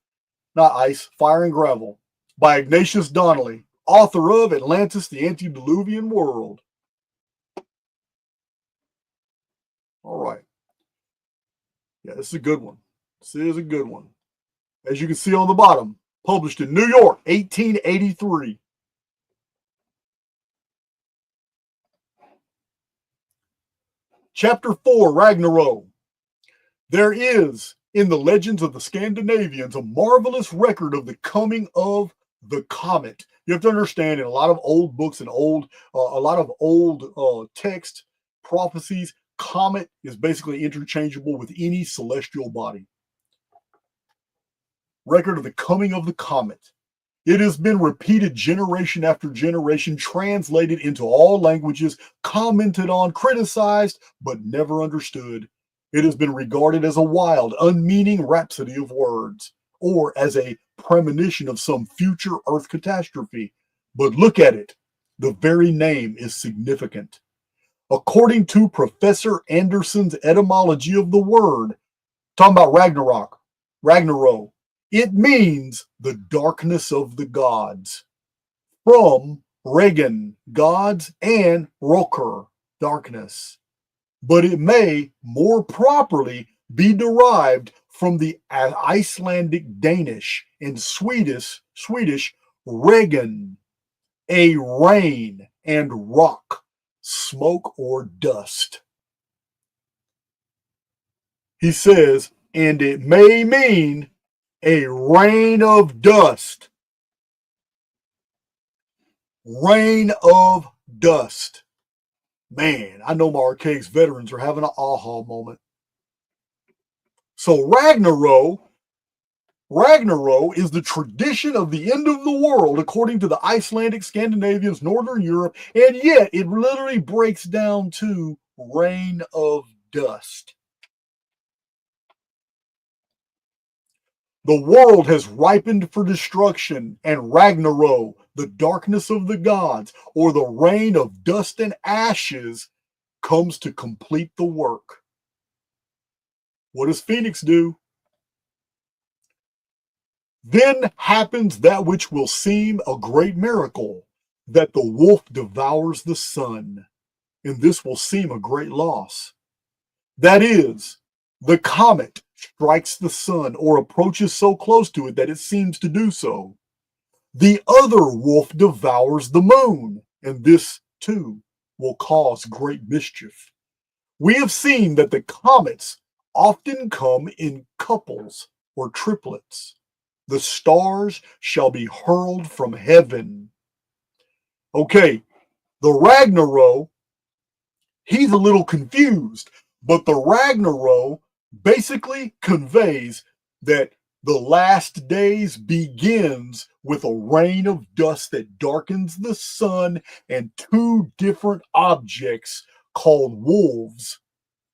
not ice, fire and gravel, by Ignatius Donnelly, author of Atlantis, the Antediluvian World. All right. Yeah, this is a good one. This is a good one. As you can see on the bottom, published in New York, 1883. Chapter 4, Ragnarok. There is, in the legends of the Scandinavians, a marvelous record of the coming of the comet. You have to understand, in a lot of old books and a lot of old text, prophecies, comet is basically interchangeable with any celestial body. Record of the coming of the comet. It has been repeated generation after generation, translated into all languages, commented on, criticized, but never understood. It has been regarded as a wild, unmeaning rhapsody of words, or as a premonition of some future Earth catastrophe. But look at it. The very name is significant. According to Professor Anderson's etymology of the word, talking about Ragnarok, it means the darkness of the gods. From Regn, gods, and Rokur, darkness. But it may more properly be derived from the Icelandic Danish and Swedish Regn, a rain, and rock, smoke or dust. He says, and it may mean a rain of dust. Rain of dust. Man, I know my Archaix veterans are having an aha moment. So Ragnarok is the tradition of the end of the world according to the Icelandic, Scandinavians, Northern Europe, and yet it literally breaks down to rain of dust. The world has ripened for destruction, and Ragnarok, the darkness of the gods, or the rain of dust and ashes, comes to complete the work. What does Phoenix do? Then happens that which will seem a great miracle, that the wolf devours the sun, and this will seem a great loss. That is, the comet strikes the sun or approaches so close to it that it seems to do so. The other wolf devours the moon, and this too will cause great mischief. We have seen that the comets often come in couples or triplets. The stars shall be hurled from heaven. Okay, the Ragnarok, he's a little confused, but the Ragnarok basically conveys that the last days begins with a rain of dust that darkens the sun, and 2 different objects called wolves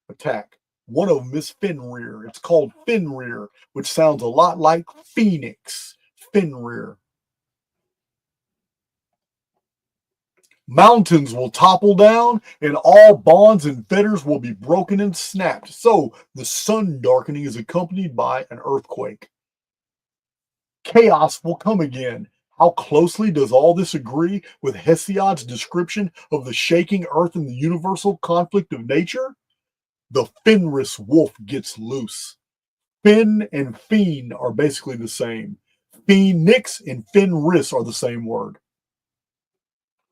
attack. One of them is Fenrir. It's called Fenrir, which sounds a lot like Phoenix. Fenrir. Mountains will topple down, and all bonds and fetters will be broken and snapped. So the sun darkening is accompanied by an earthquake. Chaos will come again. How closely does all this agree with Hesiod's description of the shaking earth and the universal conflict of nature? The Fenris wolf gets loose. Fen and Fiend are basically the same. Phoenix and Fenris are the same word.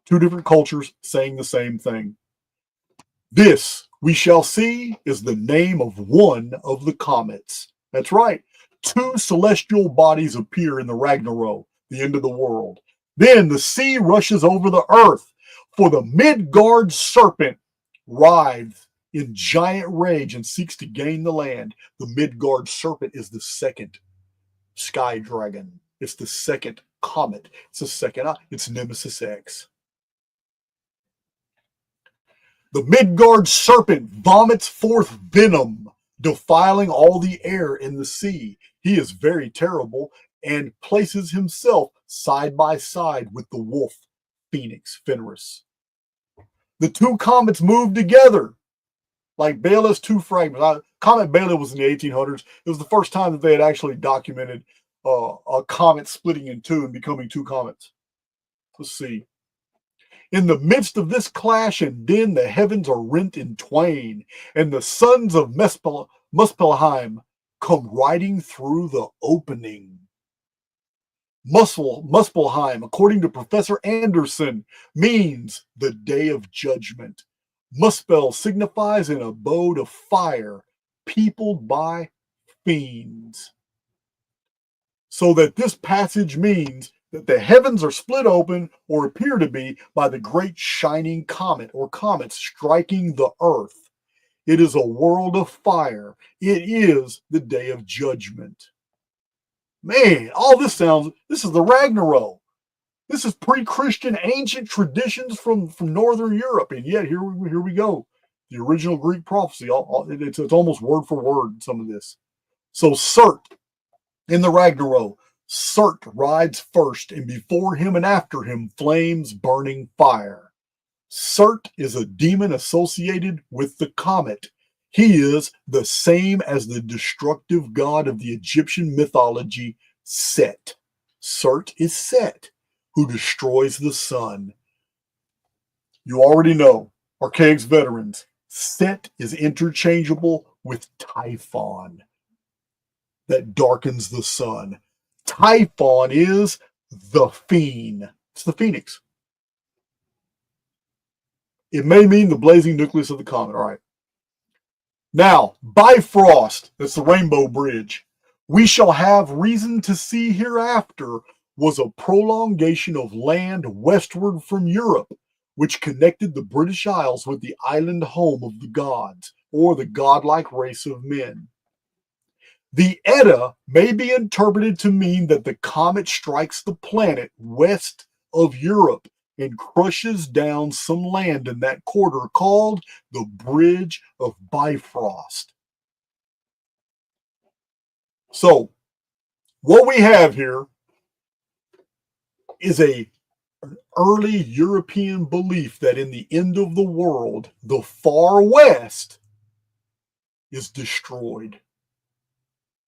Two different cultures saying the same thing. This, we shall see, is the name of one of the comets. That's right. Two celestial bodies appear in the Ragnarok, the end of the world. Then the sea rushes over the earth, for the Midgard serpent writhes in giant rage and seeks to gain the land. The Midgard serpent is the second sky dragon. It's the second comet. It's the second. It's Nemesis X. The Midgard serpent vomits forth venom, defiling all the air in the sea. He is very terrible and places himself side by side with the wolf, Phoenix, Fenris. The two comets move together like Bayless two fragments. Comet Baylor was in the 1800s. It was the first time that they had actually documented a comet splitting in two and becoming two comets. Let's see. In the midst of this clash and din, the heavens are rent in twain, and the sons of Muspelheim come riding through the opening. Muspelheim, according to Professor Anderson, means the day of judgment. Muspel signifies an abode of fire, peopled by fiends. So that this passage means that the heavens are split open, or appear to be, by the great shining comet or comets striking the earth. It is a world of fire. It is the day of judgment. Man, all this is the Ragnarok. This is pre-Christian ancient traditions from Northern Europe. And yet here we go. The original Greek prophecy. It's almost word for word, some of this. So Surt in the Ragnarok, Surt rides first, and before him and after him flames burning fire. Surt is a demon associated with the comet. He is the same as the destructive god of the Egyptian mythology, Set. Surt is Set, who destroys the sun. You already know, Archaix veterans, Set is interchangeable with Typhon, that darkens the sun. Typhon is the fiend. It's the phoenix. It may mean the blazing nucleus of the comet. All right. Now, Bifrost, that's the Rainbow Bridge, we shall have reason to see hereafter, was a prolongation of land westward from Europe, which connected the British Isles with the island home of the gods, or the godlike race of men. The Edda may be interpreted to mean that the comet strikes the planet west of Europe and crushes down some land in that quarter called the Bridge of Bifrost. So, what we have here is an early European belief that in the end of the world, the far west is destroyed.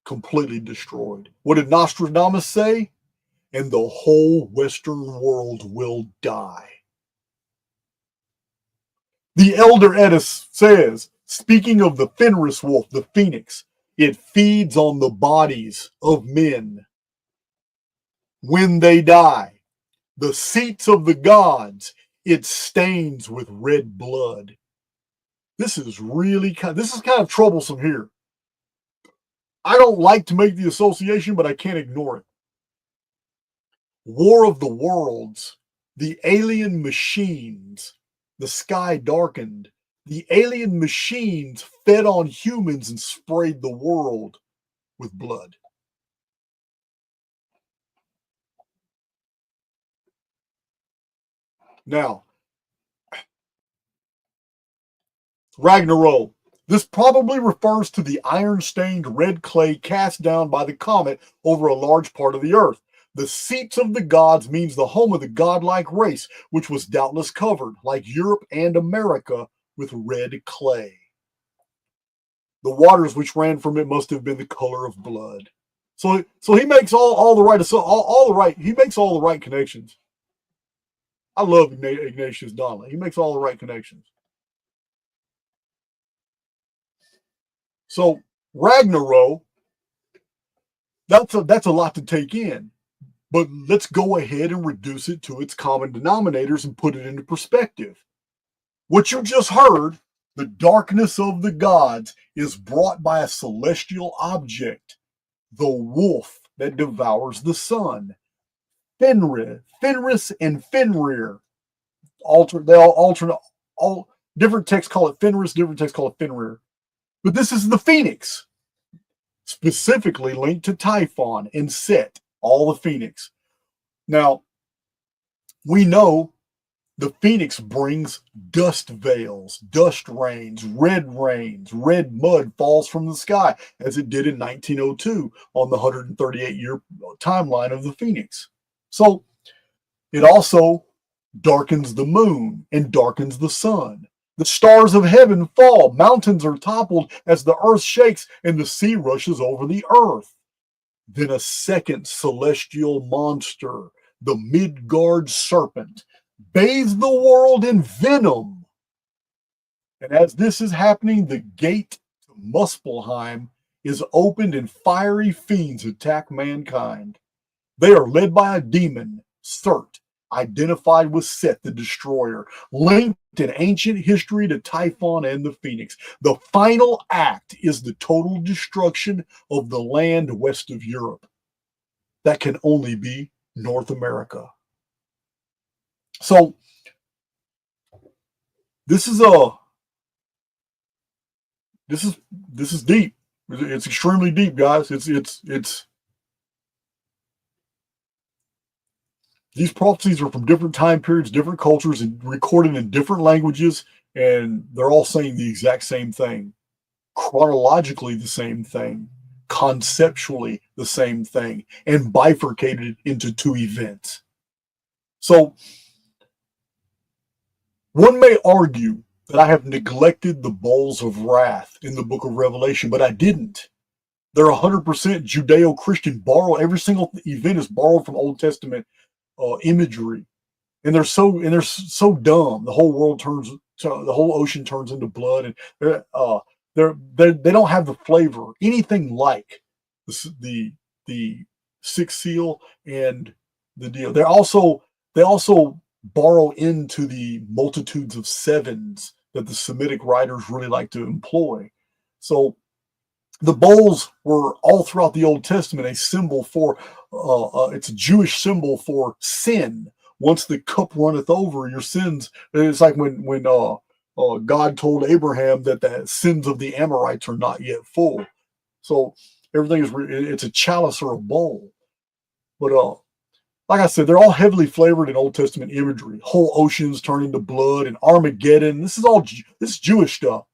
Completely destroyed. What did Nostradamus say? And the whole Western world will die. The Elder Edda says, speaking of the Fenris wolf, the phoenix, it feeds on the bodies of men when they die. The seats of the gods, it stains with red blood. This is kind of troublesome here. I don't like to make the association, but I can't ignore it. War of the Worlds, the alien machines, the sky darkened. The alien machines fed on humans and sprayed the world with blood. Now, Ragnarok. This probably refers to the iron-stained red clay cast down by the comet over a large part of the earth. The seats of the gods means the home of the godlike race, which was doubtless covered, like Europe and America, with red clay. The waters which ran from it must have been the color of blood. So he makes all the right he makes all the right connections. I love Ignatius Donnelly. He makes all the right connections. So Ragnarok, that's a lot to take in. But let's go ahead and reduce it to its common denominators and put it into perspective. What you just heard, the darkness of the gods, is brought by a celestial object, the wolf that devours the sun. Fenris and Fenrir. They all alternate. All different texts call it Fenris, different texts call it Fenrir. But this is the phoenix, specifically linked to Typhon and Set, all the phoenix. Now, we know the phoenix brings dust veils, dust rains, red mud falls from the sky, as it did in 1902 on the 138-year timeline of the phoenix. So it also darkens the moon and darkens the sun. The stars of heaven fall, mountains are toppled as the earth shakes and the sea rushes over the earth. Then a second celestial monster, the Midgard serpent, bathes the world in venom. And as this is happening, the gate to Muspelheim is opened and fiery fiends attack mankind. They are led by a demon, Surt, identified with Set the Destroyer, linked in ancient history to Typhon and the Phoenix. The final act is the total destruction of the land west of Europe. That can only be North America. So this is deep. It's extremely deep, guys. It's these prophecies are from different time periods, different cultures, and recorded in different languages, and they're all saying the exact same thing. Chronologically the same thing, conceptually the same thing, and bifurcated into two events. So one may argue that I have neglected the bowls of wrath in the book of Revelation, but I didn't. They're 100% Judeo-Christian. Every single event is borrowed from Old Testament imagery, and they're so dumb. The whole ocean turns into blood, and they don't have the flavor anything like the sixth seal and the deal. They also borrow into the multitudes of sevens that the Semitic writers really like to employ. So the bowls were all throughout the Old Testament a symbol for, it's a Jewish symbol for sin. Once the cup runneth over, your sins. It's like when God told Abraham that the sins of the Amorites are not yet full. So everything it's a chalice or a bowl. But like I said, they're all heavily flavored in Old Testament imagery. Whole oceans turn into blood, and Armageddon. This is Jewish stuff.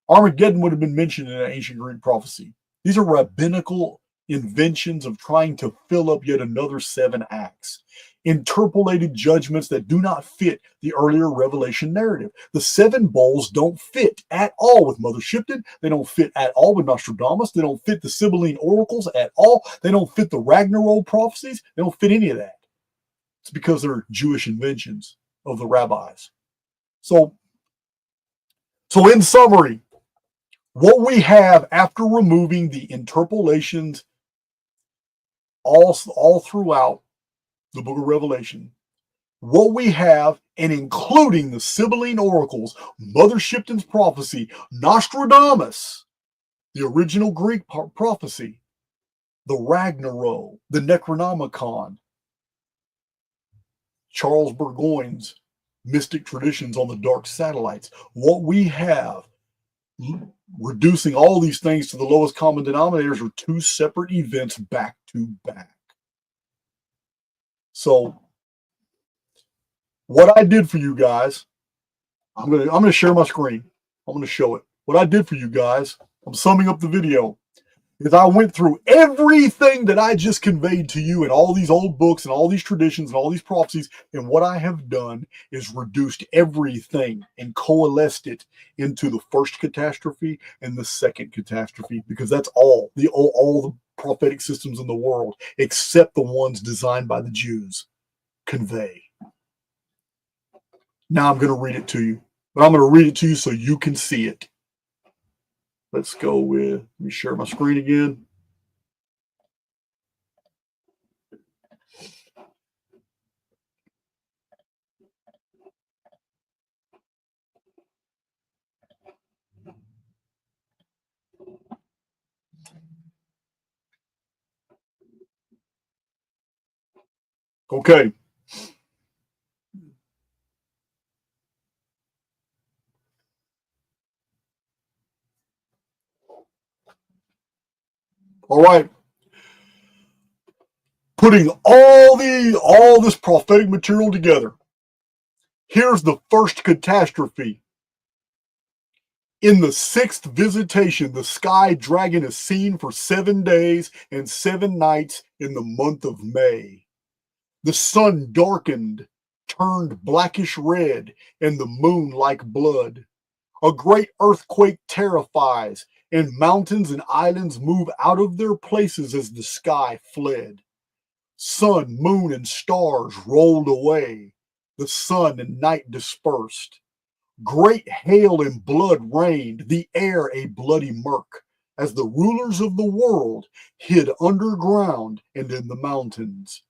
Armageddon would have been mentioned in an ancient Greek prophecy. These are rabbinical inventions of trying to fill up yet another 7 acts. Interpolated judgments that do not fit the earlier Revelation narrative. The 7 bowls don't fit at all with Mother Shipton. They don't fit at all with Nostradamus. They don't fit the Sibylline Oracles at all. They don't fit the Ragnarok prophecies. They don't fit any of that. It's because they're Jewish inventions of the rabbis. So in summary, what we have after removing the interpolations all throughout the book of Revelation, what we have, and including the Sibylline Oracles, Mother Shipton's prophecy, Nostradamus, the original Greek prophecy, the Ragnarok, the Necronomicon, Charles Burgoyne's mystic traditions on the dark satellites, what we have reducing all these things to the lowest common denominators are 2 separate events back to back. So what I did for you guys, I'm gonna share my screen. I'm gonna show it. What I did for you guys, I'm summing up the video, is I went through everything that I just conveyed to you in all these old books and all these traditions and all these prophecies, and what I have done is reduced everything and coalesced it into the first catastrophe and the second catastrophe, because that's all the prophetic systems in the world, except the ones designed by the Jews, convey. Now I'm going to read it to you, but I'm going to read it to you so you can see it. Let's go with, let me share my screen again. Okay. All right. Putting all this prophetic material together. Here's the first catastrophe. In the sixth visitation, the sky dragon is seen for 7 days and 7 nights in the month of May. The sun darkened, turned blackish red, and the moon like blood. A great earthquake terrifies, and mountains and islands move out of their places as the sky fled. Sun, moon, and stars rolled away. The sun and night dispersed. Great hail and blood rained, the air a bloody murk, as the rulers of the world hid underground and in the mountains.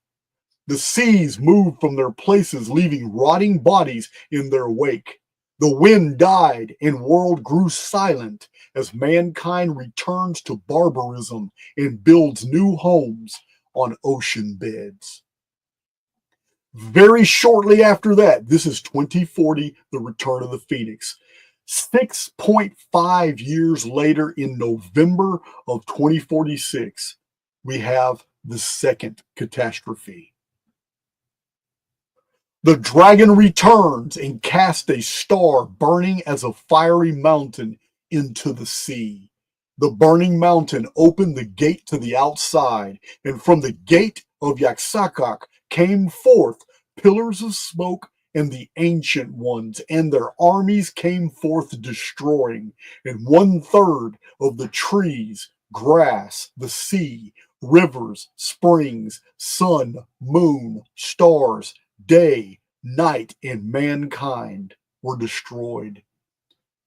The seas moved from their places, leaving rotting bodies in their wake. The wind died and world grew silent as mankind returns to barbarism and builds new homes on ocean beds. Very shortly after that, this is 2040, the return of the Phoenix. 6.5 years later, in November of 2046, we have the second catastrophe. The dragon returns and casts a star burning as a fiery mountain into the sea. The burning mountain opened the gate to the outside, and from the gate of Yaxakak came forth pillars of smoke, and the ancient ones and their armies came forth destroying, and 1/3 of the trees, grass, the sea, rivers, springs, sun, moon, stars, day, night, and mankind were destroyed.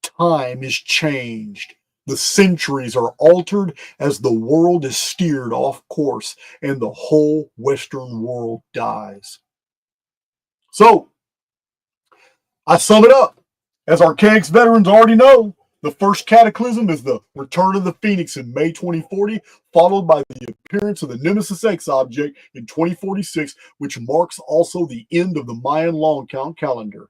Time is changed. The centuries are altered as the world is steered off course and the whole Western world dies. So, I sum it up. As Archaix veterans already know, the first cataclysm is the return of the Phoenix in May 2040, followed by the appearance of the Nemesis X object in 2046, which marks also the end of the Mayan long count calendar.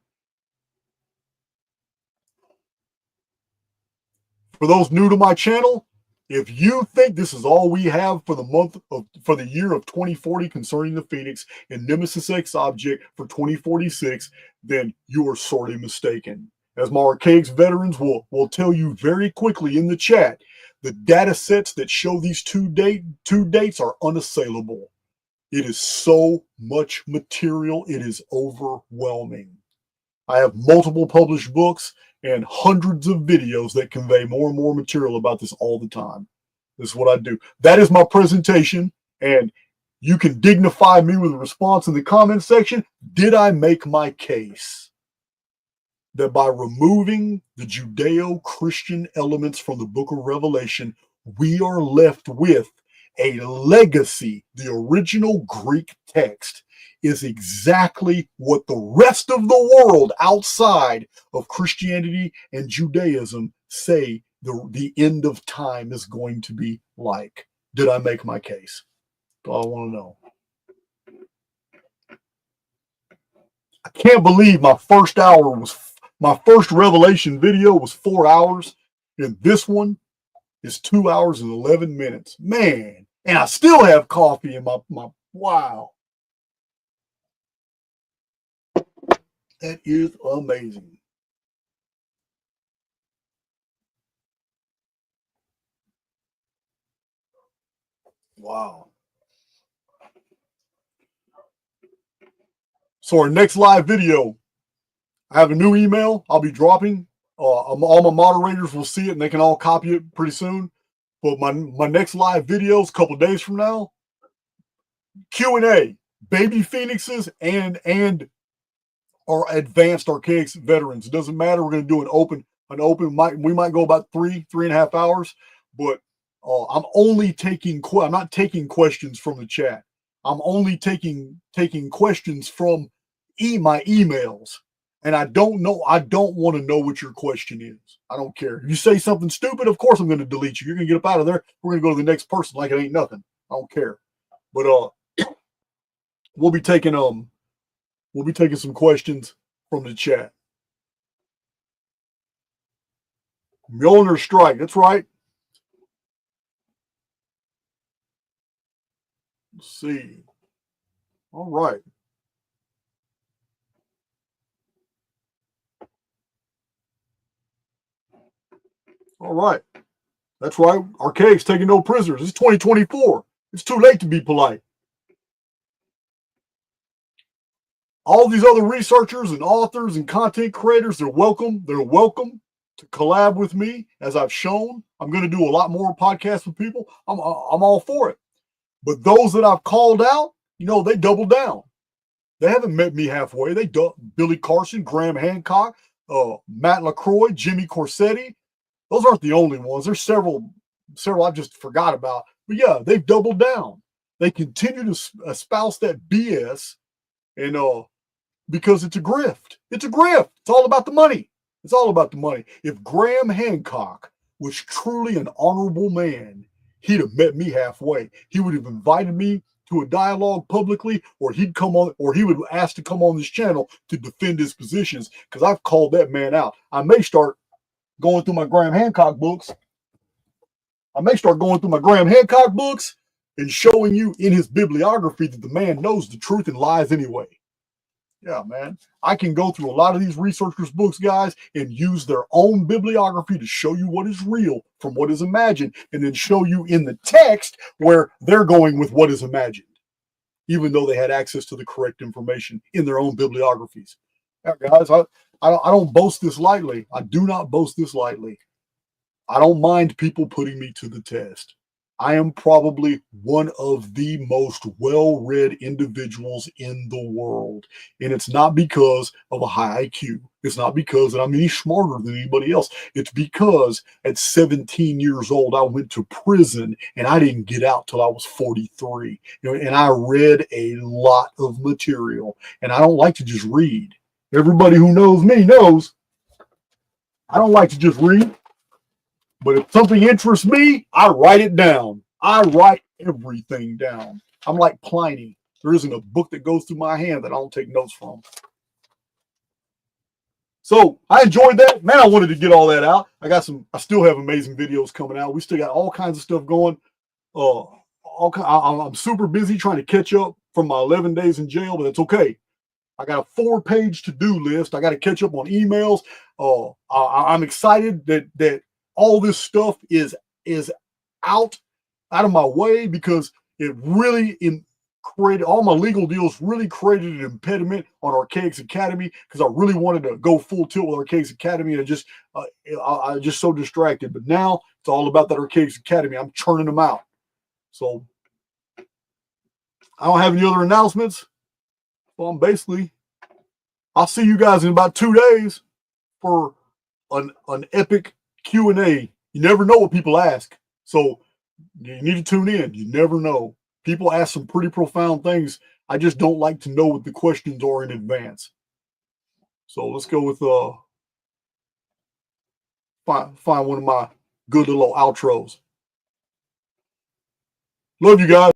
For those new to my channel, if you think this is all we have for the year of 2040 concerning the Phoenix and Nemesis X object for 2046, then you are sorely mistaken. As my Archaix veterans will tell you very quickly in the chat, the data sets that show these two dates are unassailable. It is so much material, it is overwhelming. I have multiple published books and hundreds of videos that convey more and more material about this all the time. This is what I do. That is my presentation, and you can dignify me with a response in the comment section. Did I make my case that by removing the Judeo-Christian elements from the book of Revelation, we are left with a legacy? The original Greek text is exactly what the rest of the world outside of Christianity and Judaism say the end of time is going to be like. Did I make my case? That's all I want to know. I can't believe my first Revelation video was 4 hours, and this one is 2 hours and 11 minutes. Man, and I still have coffee in my wow. That is amazing. Wow. So our next live video, I have a new email I'll be dropping. All my moderators will see it and they can all copy it pretty soon. But my next live video is a couple days from now. Q&A, baby phoenixes and our advanced Archaix veterans. It doesn't matter. We're going to do an open. We might go about 3.5 hours, but I'm only taking. I'm not taking questions from the chat. I'm only taking questions from my emails, and I don't want to know what your question is. I don't care. If you say something stupid, of course I'm going to delete you. You're going to get up out of there. We're going to go to the next person like it ain't nothing. I don't care. But we'll be taking some questions from the chat. Mjolnir strike, that's right. Let's see. All right. All right. That's right. Archaix taking no prisoners. It's 2024. It's too late to be polite. All these other researchers and authors and content creators, they're welcome. They're welcome to collab with me, as I've shown. I'm going to do a lot more podcasts with people. I'm all for it. But those that I've called out, they double down. They haven't met me halfway. Billy Carson, Graham Hancock, Matt LaCroix, Jimmy Corsetti. Those aren't the only ones. There's several I just forgot about. But yeah, they've doubled down. They continue to espouse that BS, and because it's a grift. It's a grift. It's all about the money. It's all about the money. If Graham Hancock was truly an honorable man, he'd have met me halfway. He would have invited me to a dialogue publicly, or he would ask to come on this channel to defend his positions, because I've called that man out. I may start going through my Graham Hancock books. And showing you in his bibliography that the man knows the truth and lies anyway. Yeah, man. I can go through a lot of these researchers' books, guys, and use their own bibliography to show you what is real from what is imagined, and then show you in the text where they're going with what is imagined, even though they had access to the correct information in their own bibliographies. Yeah, guys, I don't boast this lightly. I do not boast this lightly. I don't mind people putting me to the test. I am probably one of the most well-read individuals in the world. And it's not because of a high IQ. It's not because that I'm any smarter than anybody else. It's because at 17 years old, I went to prison and I didn't get out till I was 43. And I read a lot of material. And I don't like to just read. Everybody who knows me knows I don't like to just read. But if something interests me, I write it down. I write everything down. I'm like Pliny. There isn't a book that goes through my hand that I don't take notes from. So I enjoyed that. Man, I wanted to get all that out. I still have amazing videos coming out. We still got all kinds of stuff going. I'm super busy trying to catch up from my 11 days in jail, but it's okay. I got a 4-page to-do list. I got to catch up on emails. I'm excited that all this stuff is out of my way, because it really created, all my legal deals really created an impediment on Archaix Academy, because I really wanted to go full tilt with Archaix Academy, and I just so distracted. But now it's all about that Archaix Academy. I'm churning them out. So I don't have any other announcements. Well, I'll see you guys in about 2 days for an epic Q&A. You never know what people ask, so you need to tune in. You never know. People ask some pretty profound things. I just don't like to know what the questions are in advance. So let's go with find one of my good little outros. Love you guys.